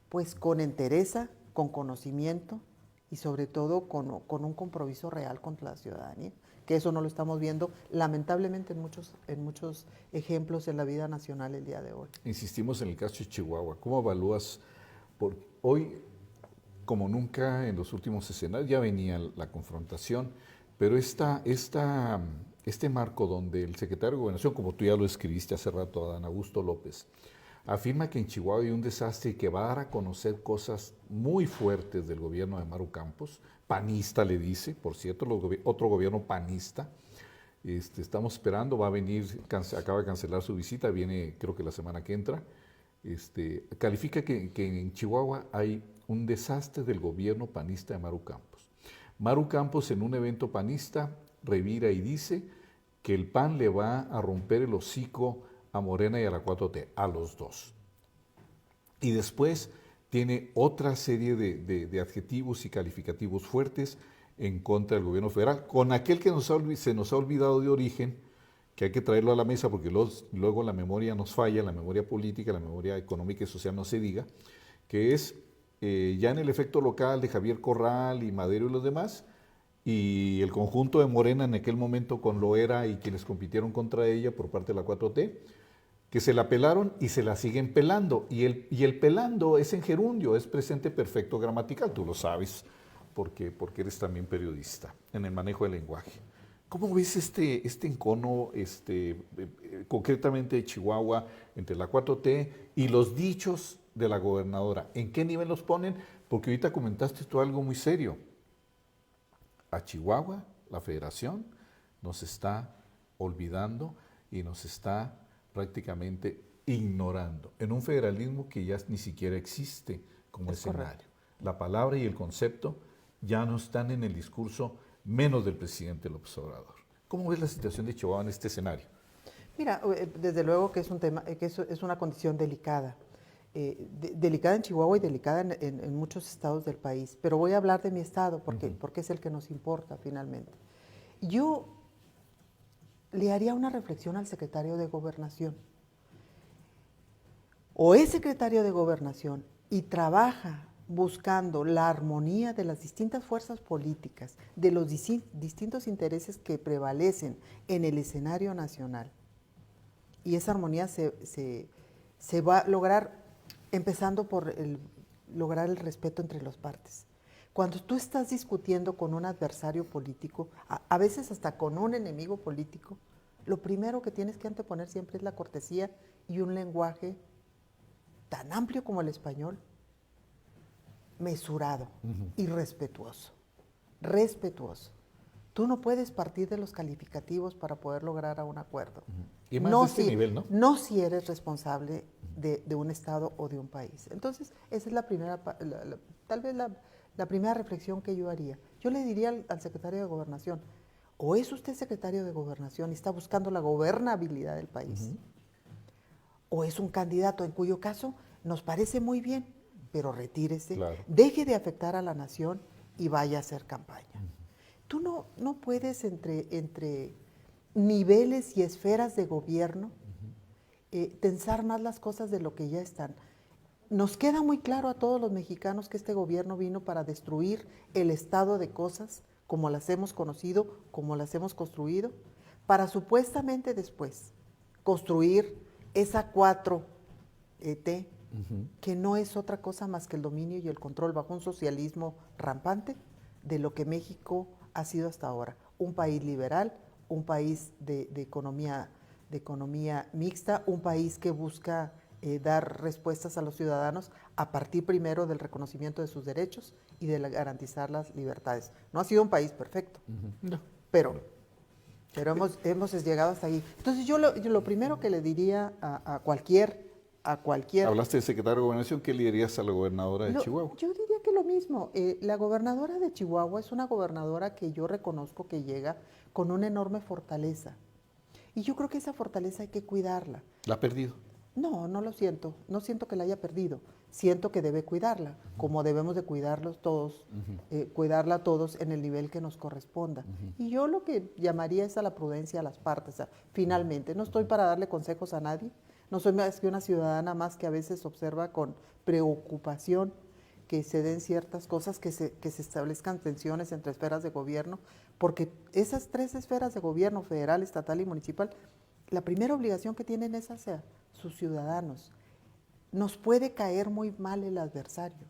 pues con entereza, con conocimiento y sobre todo con un compromiso real contra la ciudadanía, que eso no lo estamos viendo lamentablemente en muchos ejemplos en la vida nacional el día de hoy. Insistimos en el caso de Chihuahua. ¿Cómo evalúas? Hoy, como nunca en los últimos escenarios, ya venía la confrontación, pero este marco donde el secretario de Gobernación, como tú ya lo escribiste hace rato, Adán Augusto López, afirma que en Chihuahua hay un desastre y que va a dar a conocer cosas muy fuertes del gobierno de Maru Campos, panista le dice, por cierto, otro gobierno panista. Estamos esperando, va a venir, acaba de cancelar su visita, viene creo que la semana que entra. Califica que en Chihuahua hay un desastre del gobierno panista de Maru Campos. Maru Campos en un evento panista revira y dice que el PAN le va a romper el hocico a Morena y a la 4T, a los dos. Y después tiene otra serie de adjetivos y calificativos fuertes en contra del gobierno federal, con aquel que se nos ha olvidado de origen, que hay que traerlo a la mesa porque luego la memoria nos falla, la memoria política, la memoria económica y social no se diga, que es ya en el efecto local de Javier Corral y Madero y los demás, y el conjunto de Morena en aquel momento con Loera y quienes compitieron contra ella por parte de la 4T, que se la pelaron y se la siguen pelando. Y el pelando es en gerundio, es presente perfecto gramatical, tú lo sabes, porque eres también periodista, en el manejo del lenguaje. ¿Cómo ves este encono, concretamente de Chihuahua, entre la 4T y los dichos de la gobernadora? ¿En qué nivel los ponen? Porque ahorita comentaste tú algo muy serio. A Chihuahua, la federación, nos está olvidando y nos está prácticamente ignorando, en un federalismo que ya ni siquiera existe como escenario. Correcto. La palabra y el concepto ya no están en el discurso, menos del presidente López Obrador. ¿Cómo ves la situación de Chihuahua en este escenario? Mira, desde luego que es un tema, que es una condición delicada. Delicada en Chihuahua y delicada en muchos estados del país, pero voy a hablar de mi estado porque es el que nos importa finalmente. Yo le haría una reflexión al secretario de Gobernación. O es secretario de Gobernación y trabaja buscando la armonía de las distintas fuerzas políticas, de los distintos intereses que prevalecen en el escenario nacional. Y esa armonía se va a lograr empezando por lograr el respeto entre las partes. Cuando tú estás discutiendo con un adversario político, a veces hasta con un enemigo político, lo primero que tienes que anteponer siempre es la cortesía y un lenguaje tan amplio como el español, mesurado y respetuoso. Respetuoso. Tú no puedes partir de los calificativos para poder lograr un acuerdo. Y más de este nivel, ¿no? No si eres responsable de un estado o de un país. Entonces, esa es la primera, tal vez la primera reflexión que yo haría. Yo le diría al secretario de Gobernación, o es usted secretario de Gobernación y está buscando la gobernabilidad del país, o es un candidato en cuyo caso nos parece muy bien, pero retírese, claro, deje de afectar a la nación y vaya a hacer campaña. Tú no puedes entre niveles y esferas de gobierno tensar más las cosas de lo que ya están. Nos queda muy claro a todos los mexicanos que este gobierno vino para destruir el estado de cosas como las hemos conocido, como las hemos construido, para supuestamente después, construir esa 4T, que no es otra cosa más que el dominio y el control bajo un socialismo rampante de lo que México ha sido hasta ahora. Un país liberal, un país de economía mixta, un país que busca dar respuestas a los ciudadanos a partir primero del reconocimiento de sus derechos y de garantizar las libertades. No ha sido un país perfecto, No. pero hemos llegado hasta ahí. Entonces yo lo primero que le diría a cualquier... Hablaste de secretario de Gobernación, ¿qué le dirías a la gobernadora de Chihuahua? Yo diría que lo mismo. La gobernadora de Chihuahua es una gobernadora que yo reconozco que llega con una enorme fortaleza. Y yo creo que esa fortaleza hay que cuidarla. ¿La ha perdido? No, no lo siento. No siento que la haya perdido. Siento que debe cuidarla, como debemos de cuidarlos todos, cuidarla todos en el nivel que nos corresponda. Y yo lo que llamaría es a la prudencia a las partes. O sea, finalmente, no estoy para darle consejos a nadie. No soy más que una ciudadana más que a veces observa con preocupación que se den ciertas cosas, que se establezcan tensiones entre esferas de gobierno, porque esas 3 esferas de gobierno, federal, estatal y municipal, la primera obligación que tienen es hacia sus ciudadanos. Nos puede caer muy mal el adversario,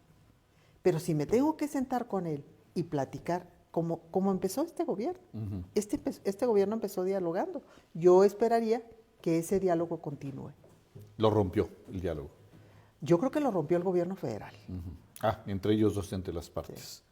pero si me tengo que sentar con él y platicar, como empezó este gobierno, este gobierno empezó dialogando, yo esperaría que ese diálogo continúe. Lo rompió el diálogo. Yo creo que lo rompió el gobierno federal. Entre ellos dos, entre las partes.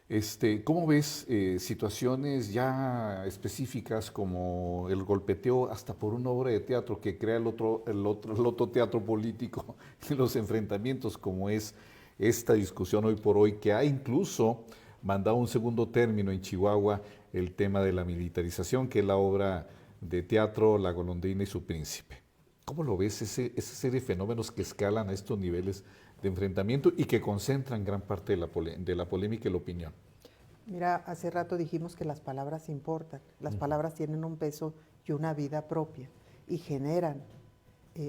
Sí. ¿Cómo ves situaciones ya específicas como el golpeteo hasta por una obra de teatro que crea el otro teatro político en los enfrentamientos, como es esta discusión hoy por hoy, que ha incluso mandado un segundo término en Chihuahua el tema de la militarización, que es la obra de teatro La Golondrina y su Príncipe? ¿Cómo lo ves, esa serie de fenómenos que escalan a estos niveles de enfrentamiento y que concentran gran parte de la polémica y la opinión? Mira, hace rato dijimos que las palabras importan. Las palabras tienen un peso y una vida propia y generan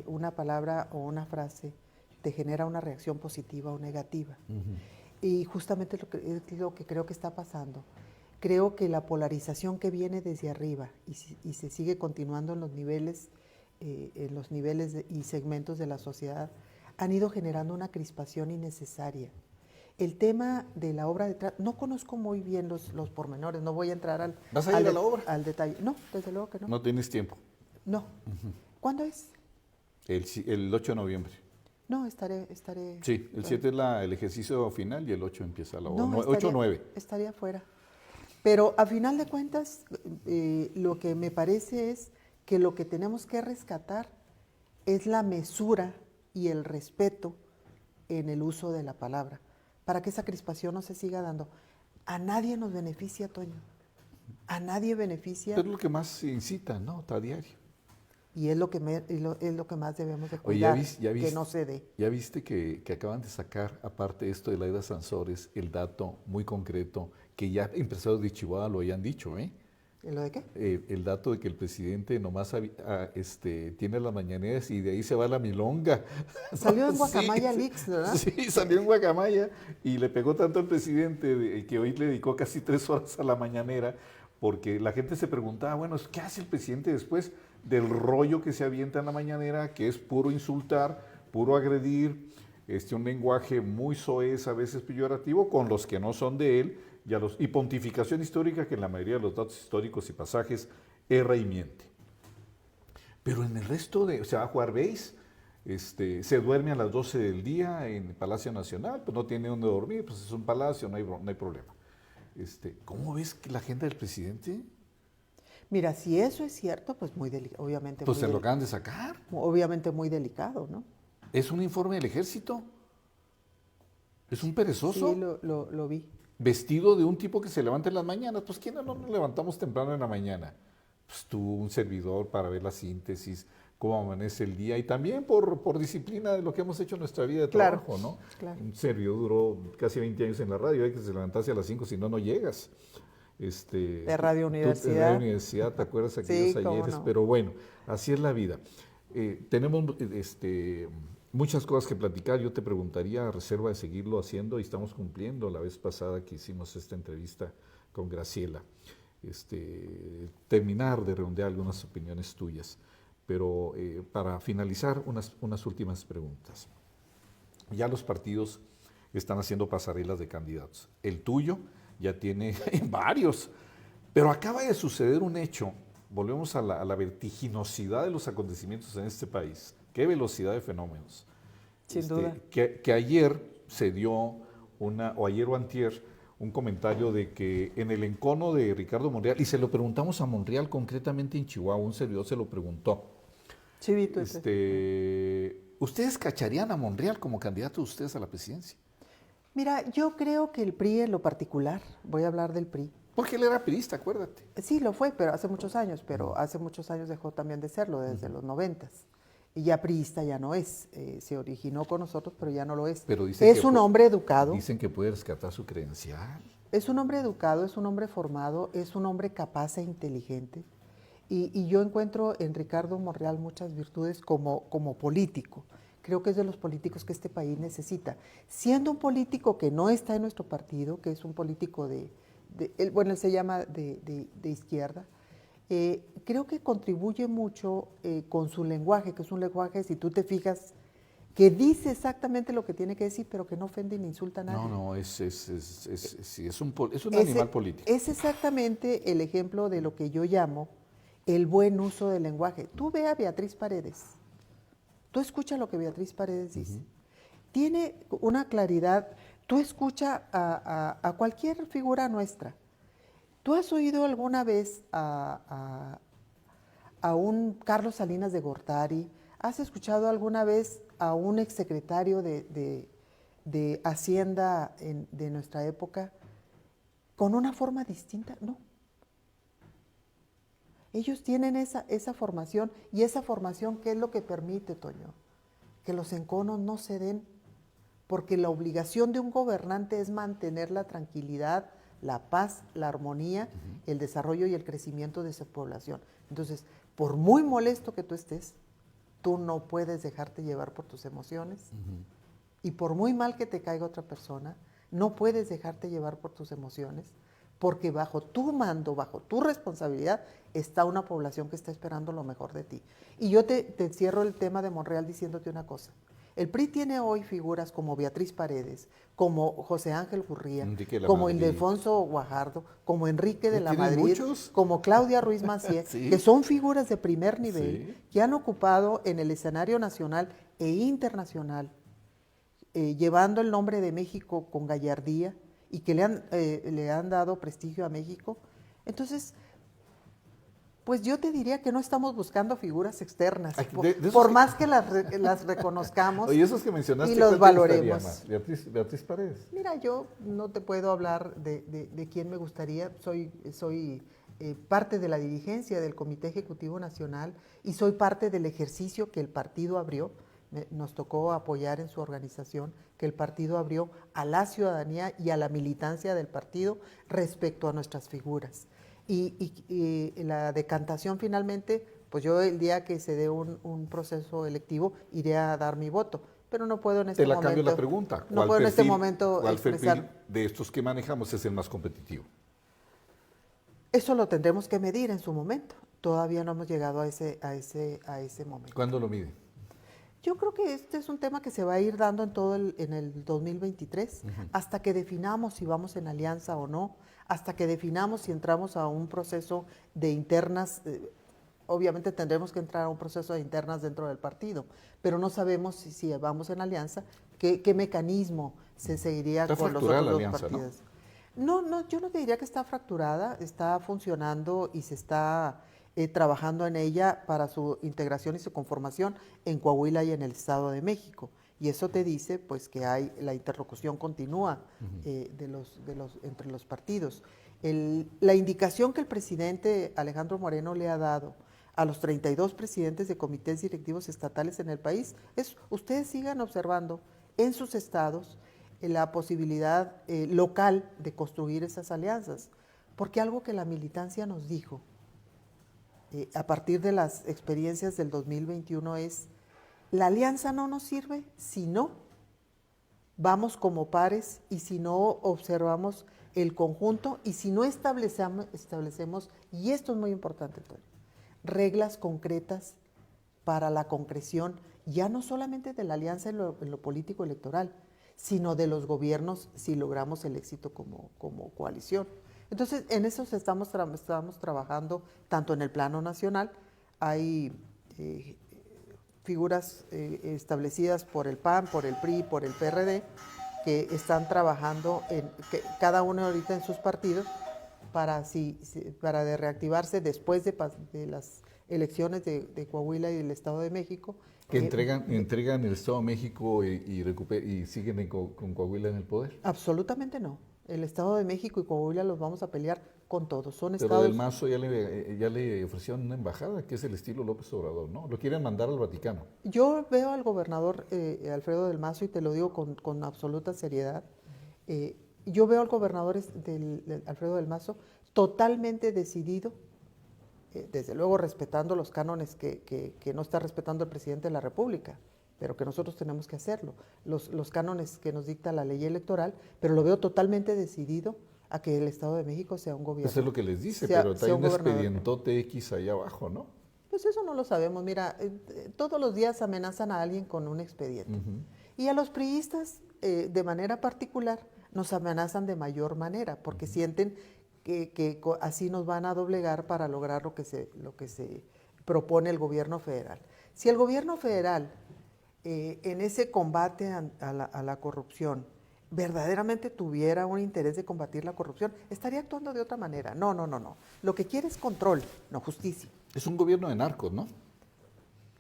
una palabra o una frase, te genera una reacción positiva o negativa. Y justamente es lo que creo que está pasando. Creo que la polarización que viene desde arriba y se sigue continuando en los niveles y segmentos de la sociedad, han ido generando una crispación innecesaria. El tema de la obra de teatro, no conozco muy bien los pormenores, no voy a entrar al detalle. No, desde luego que no. ¿No tienes tiempo? No. ¿Cuándo es? El 8 de noviembre. No, estaré. Sí, el 7 es el ejercicio final y el 8 empieza la obra. No, 8 o 9. Estaría fuera. Pero a final de cuentas, lo que me parece es que lo que tenemos que rescatar es la mesura y el respeto en el uso de la palabra, para que esa crispación no se siga dando. A nadie nos beneficia, Toño. A nadie beneficia. Es lo que más se incita, ¿no? A diario. Y es lo que más debemos de cuidar, que no se dé. Ya viste que acaban de sacar, aparte de esto de Laida Sansores, el dato muy concreto, que ya empresarios de Chihuahua lo hayan dicho, ¿eh? ¿Lo de qué? El dato de que el presidente nomás tiene las mañaneras y de ahí se va la milonga. Salió en Guacamaya Leaks, ¿verdad? Sí, salió en Guacamaya y le pegó tanto al presidente que hoy le dedicó casi 3 horas a la mañanera, porque la gente se preguntaba, bueno, ¿qué hace el presidente después del rollo que se avienta en la mañanera, que es puro insultar, puro agredir, un lenguaje muy soez, a veces peyorativo, con los que no son de él, y pontificación histórica que en la mayoría de los datos históricos y pasajes erra y miente? Pero en el resto se va a jugar béis, se duerme a las 12 del día en el Palacio Nacional, pues no tiene donde dormir, pues es un palacio, no hay problema. ¿Cómo ves que la agenda del presidente? Mira, si eso es cierto, pues obviamente. Pues se lo acaban de sacar. Obviamente muy delicado, ¿no? Es un informe del ejército. Es un perezoso. Sí, lo vi. Vestido de un tipo que se levanta en las mañanas. Pues ¿quién no nos levantamos temprano en la mañana? Pues tú, un servidor, para ver la síntesis, cómo amanece el día, y también por disciplina de lo que hemos hecho en nuestra vida de trabajo, ¿no? Claro. Un servidor duró casi 20 años en la radio, hay que se levantase a las 5, si no, no llegas. De Radio Universidad. De Radio Universidad, ¿te acuerdas aquellos ayeres? No. Pero bueno, así es la vida. Tenemos muchas cosas que platicar. Yo te preguntaría, a reserva de seguirlo haciendo, y estamos cumpliendo la vez pasada que hicimos esta entrevista con Graciela. Terminar de redondear algunas opiniones tuyas. Pero para finalizar, unas últimas preguntas. Ya los partidos están haciendo pasarelas de candidatos. El tuyo ya tiene varios, pero acaba de suceder un hecho. Volvemos a la vertiginosidad de los acontecimientos en este país. Qué velocidad de fenómenos. Sin duda. Que ayer se dio o ayer o antier, un comentario de que en el encono de Ricardo Monreal, y se lo preguntamos a Monreal concretamente en Chihuahua, un servidor se lo preguntó. Chivito. ¿Ustedes cacharían a Monreal como candidato de ustedes a la presidencia? Mira, yo creo que el PRI en lo particular, voy a hablar del PRI. Porque él era priista, acuérdate. Sí, lo fue, pero hace muchos años dejó también de serlo, desde los 90s. Y ya priista ya no es, se originó con nosotros, pero ya no lo es. Pero dicen es un hombre educado. Dicen que puede rescatar su credencial. Es un hombre educado, es un hombre formado, es un hombre capaz e inteligente. Y yo encuentro en Ricardo Monreal muchas virtudes como político. Creo que es de los políticos que este país necesita. Siendo un político que no está en nuestro partido, que es un político él se llama de izquierda, creo que contribuye mucho con su lenguaje, que es un lenguaje, si tú te fijas, que dice exactamente lo que tiene que decir, pero que no ofende ni insulta a nadie. No, es un animal político. Es exactamente el ejemplo de lo que yo llamo el buen uso del lenguaje. Tú ve a Beatriz Paredes, tú escucha lo que Beatriz Paredes dice. Tiene una claridad, tú escucha a cualquier figura nuestra. ¿Tú has oído alguna vez a un Carlos Salinas de Gortari? ¿Has escuchado alguna vez a un exsecretario de Hacienda de nuestra época con una forma distinta? No. Ellos tienen esa formación, y esa formación, ¿qué es lo que permite, Toño? Que los enconos no se den, porque la obligación de un gobernante es mantener la tranquilidad, la paz, la armonía, el desarrollo y el crecimiento de esa población. Entonces, por muy molesto que tú estés, tú no puedes dejarte llevar por tus emociones, y por muy mal que te caiga otra persona, no puedes dejarte llevar por tus emociones, porque bajo tu mando, bajo tu responsabilidad, está una población que está esperando lo mejor de ti. Y yo te cierro el tema de Monreal diciéndote una cosa. El PRI tiene hoy figuras como Beatriz Paredes, como José Ángel Gurría, como Ildefonso Guajardo, como Enrique de la Madrid, muchos? como Claudia Ruiz Massieu, ¿Sí? que son figuras de primer nivel, ¿Sí? que han ocupado en el escenario nacional e internacional, llevando el nombre de México con gallardía, y que le han dado prestigio a México. Entonces, pues yo te diría que no estamos buscando figuras externas, por más que las reconozcamos. Oye, esos que mencionaste, y los valoremos. Beatriz Paredes. Mira, yo no te puedo hablar de quién me gustaría. Soy parte de la dirigencia del Comité Ejecutivo Nacional y soy parte del ejercicio que el partido abrió. Nos tocó apoyar en su organización, que el partido abrió a la ciudadanía y a la militancia del partido respecto a nuestras figuras. Y la decantación finalmente, pues yo el día que se dé un proceso electivo iré a dar mi voto, pero no puedo en este momento. Te la cambio la pregunta. No puedo en este momento expresar. ¿Cuál perfil de estos que manejamos es el más competitivo? Eso lo tendremos que medir en su momento. Todavía no hemos llegado a ese momento. ¿Cuándo lo miden? Yo creo que este es un tema que se va a ir dando en el 2023, hasta que definamos si vamos en alianza o no, hasta que definamos si entramos a un proceso de internas. Obviamente tendremos que entrar a un proceso de internas dentro del partido, pero no sabemos si vamos en alianza, qué mecanismo se seguiría con los otros dos partidos. No, yo no te diría que está fracturada, está funcionando y se está trabajando en ella para su integración y su conformación en Coahuila y en el Estado de México. Y eso te dice pues que la interlocución continúa entre los partidos. La indicación que el presidente Alejandro Moreno le ha dado a los 32 presidentes de comités directivos estatales en el país es: ustedes sigan observando en sus estados la posibilidad local de construir esas alianzas, porque algo que la militancia nos dijo a partir de las experiencias del 2021 es: la alianza no nos sirve si no vamos como pares y si no observamos el conjunto y si no establecemos, y esto es muy importante, Antonio, reglas concretas para la concreción, ya no solamente de la alianza en lo político electoral, sino de los gobiernos si logramos el éxito como coalición. Entonces, en eso estamos trabajando tanto en el plano nacional, hay figuras establecidas por el PAN, por el PRI, por el PRD, que están trabajando, cada uno ahorita en sus partidos, para de reactivarse después de las elecciones de Coahuila y del Estado de México. Que entregan el Estado de México y siguen con Coahuila en el poder. Absolutamente no. El Estado de México y Coahuila los vamos a pelear con todos. Son Pero estados... del Mazo ya le ofrecieron una embajada, que es el estilo López Obrador, ¿no? Lo quieren mandar al Vaticano. Yo veo al gobernador Alfredo del Mazo, y te lo digo con absoluta seriedad, yo veo al gobernador Alfredo del Mazo totalmente decidido, desde luego respetando los cánones que no está respetando el presidente de la República, pero que nosotros tenemos que hacerlo, los cánones que nos dicta la ley electoral, pero lo veo totalmente decidido a que el Estado de México sea un gobierno. Eso es lo que les dice, pero hay un expedientote X ahí abajo, ¿no? Pues eso no lo sabemos. Mira, todos los días amenazan a alguien con un expediente. Y a los priistas, de manera particular, nos amenazan de mayor manera, porque sienten que así nos van a doblegar para lograr lo que se propone el gobierno federal. Si el gobierno federal, en ese combate a la corrupción, verdaderamente tuviera un interés de combatir la corrupción, estaría actuando de otra manera. No. Lo que quiere es control, no justicia. Es un gobierno de narcos, ¿no?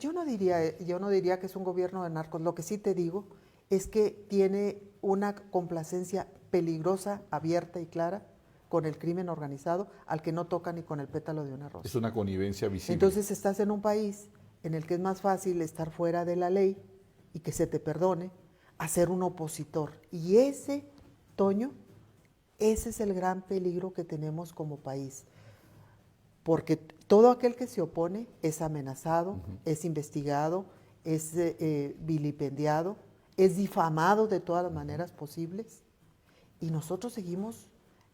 Yo no diría que es un gobierno de narcos. Lo que sí te digo es que tiene una complacencia peligrosa, abierta y clara con el crimen organizado, al que no toca ni con el pétalo de una rosa. Es una connivencia visible. Entonces estás en un país en el que es más fácil estar fuera de la ley y que se te perdone a ser un opositor. Y ese, Toño, ese es el gran peligro que tenemos como país. Porque todo aquel que se opone es amenazado, es investigado, es vilipendiado, es difamado de todas las maneras posibles. Y nosotros seguimos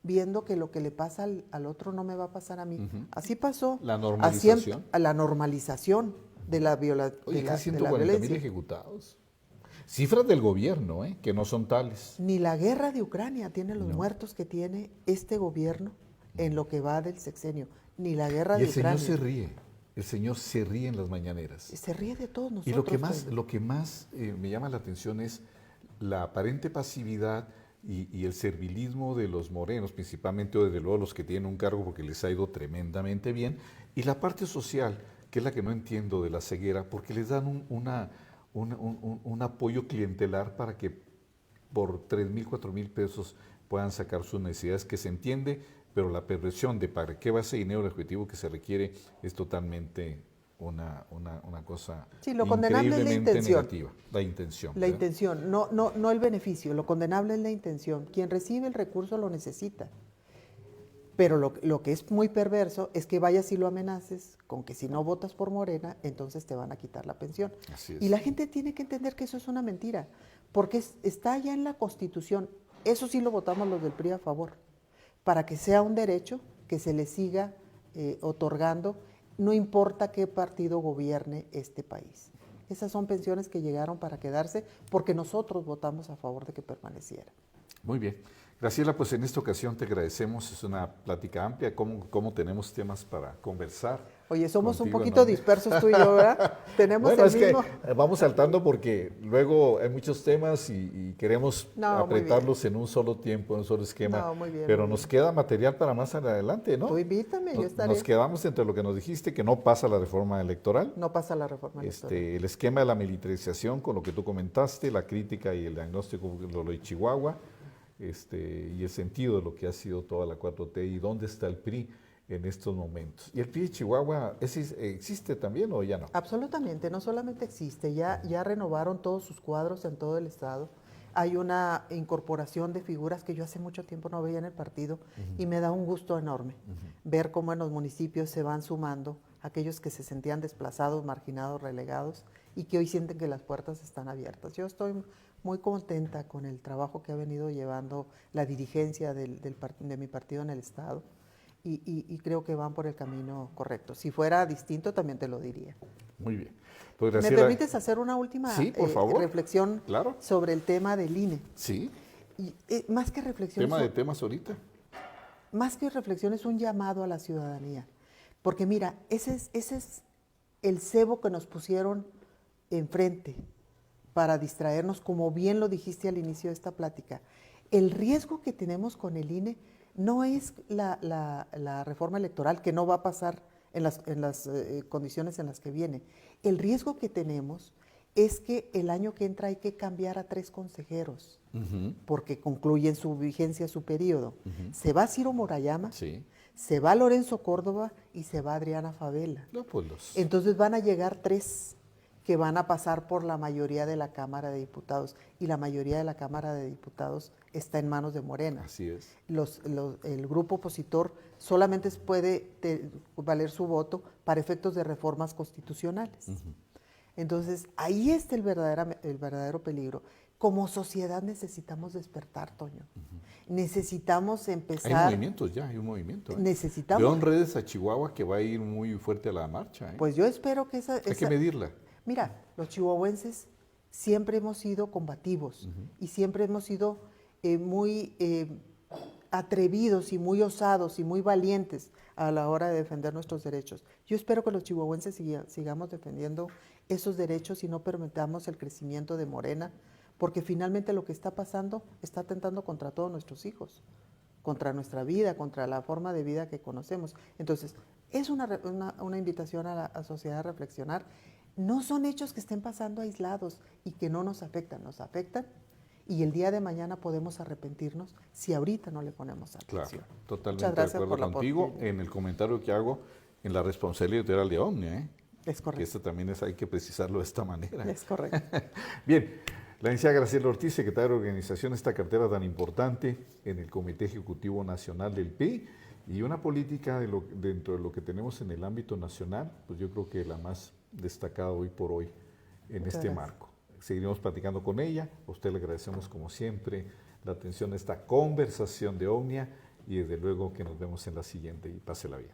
viendo que lo que le pasa al otro no me va a pasar a mí. Así pasó. La normalización. La normalización de la violencia. Oye, casi 140,000 ejecutados. Cifras del gobierno, que no son tales. Ni la guerra de Ucrania tiene los muertos que tiene este gobierno en lo que va del sexenio. Ni la guerra de Ucrania. Y el Señor se ríe. El Señor se ríe en las mañaneras. Se ríe de todos nosotros. Y lo que más me llama la atención es la aparente pasividad y el servilismo de los morenos, principalmente, o desde luego los que tienen un cargo porque les ha ido tremendamente bien, y la parte social, que es la que no entiendo de la ceguera, porque les dan un apoyo clientelar para que por 3,000, 4,000 pesos puedan sacar sus necesidades, que se entiende, pero la perversión de para qué va ese dinero, el objetivo que se requiere, es totalmente una cosa lo condenable es la intención. Negativa. La intención. La intención, no el beneficio. Lo condenable es la intención. Quien recibe el recurso lo necesita. Pero lo que es muy perverso es que vayas y lo amenaces con que si no votas por Morena, entonces te van a quitar la pensión. Así es. Y la gente tiene que entender que eso es una mentira, porque está ya en la Constitución. Eso sí lo votamos los del PRI a favor, para que sea un derecho que se le siga otorgando, no importa qué partido gobierne este país. Esas son pensiones que llegaron para quedarse porque nosotros votamos a favor de que permaneciera. Muy bien. Graciela, pues en esta ocasión te agradecemos, es una plática amplia, cómo tenemos temas para conversar. Oye, somos un poquito dispersos tú y yo, ¿verdad? Tenemos bueno, el mismo... que vamos saltando porque luego hay muchos temas y queremos apretarlos en un solo tiempo, en un solo esquema. Muy bien, pero nos queda material para más adelante, ¿no? Tú invítame, yo estaré. Nos quedamos entre lo que nos dijiste, que no pasa la reforma electoral. No pasa la reforma electoral. El esquema de la militarización, con lo que tú comentaste, la crítica y el diagnóstico de lo de Chihuahua. Y el sentido de lo que ha sido toda la 4T y dónde está el PRI en estos momentos. ¿Y el PRI de Chihuahua existe también o ya no? Absolutamente, no solamente existe, ya renovaron todos sus cuadros en todo el estado. Hay una incorporación de figuras que yo hace mucho tiempo no veía en el partido y me da un gusto enorme ver cómo en los municipios se van sumando aquellos que se sentían desplazados, marginados, relegados y que hoy sienten que las puertas están abiertas. Yo estoy muy contenta con el trabajo que ha venido llevando la dirigencia de mi partido en el estado y creo que van por el camino correcto. Si fuera distinto, también te lo diría. Muy bien. Pues, ¿Me permites hacer una última sí, por favor. reflexión Claro. sobre el tema del INE? Sí. Y, más que reflexión... Tema de temas ahorita. Más que reflexión, es un llamado a la ciudadanía. Porque mira, ese es el cebo que nos pusieron enfrente para distraernos, como bien lo dijiste al inicio de esta plática. El riesgo que tenemos con el INE no es la reforma electoral, que no va a pasar en las condiciones en las que viene. El riesgo que tenemos es que el año que entra hay que cambiar a 3 consejeros, porque concluyen su vigencia, su periodo. Se va Ciro Murayama, Sí. se va Lorenzo Córdoba y se va Adriana Favela. No, pues los... Entonces van a llegar 3 que van a pasar por la mayoría de la Cámara de Diputados, y la mayoría de la Cámara de Diputados está en manos de Morena. Así es. El grupo opositor solamente puede valer su voto para efectos de reformas constitucionales. Entonces, ahí está el verdadero peligro. Como sociedad necesitamos despertar, Toño. Necesitamos empezar... Hay movimientos ya, hay un movimiento. Necesitamos... Veo en redes a Chihuahua que va a ir muy fuerte a la marcha. Pues yo espero que Hay que medirla. Mira, los chihuahuenses siempre hemos sido combativos y siempre hemos sido muy atrevidos y muy osados y muy valientes a la hora de defender nuestros derechos. Yo espero que los chihuahuenses sigamos defendiendo esos derechos y no permitamos el crecimiento de Morena, porque finalmente lo que está pasando está atentando contra todos nuestros hijos, contra nuestra vida, contra la forma de vida que conocemos. Entonces, es una invitación a la sociedad a reflexionar. No son hechos que estén pasando aislados y que no nos afectan, y el día de mañana podemos arrepentirnos si ahorita no le ponemos atención. Claro, totalmente de acuerdo contigo en el comentario que hago en la responsabilidad editorial de Omnia. Es correcto. Que esto también hay que precisarlo de esta manera. Es correcto. Bien, la licenciada Graciela Ortiz, secretaria de organización de esta cartera tan importante en el Comité Ejecutivo Nacional del PRI, y una política dentro de lo que tenemos en el ámbito nacional, pues yo creo que la más destacada hoy por hoy en este marco. Seguiremos platicando con ella. A usted le agradecemos como siempre la atención a esta conversación de Omnia, y desde luego que nos vemos en la siguiente, y pásela bien.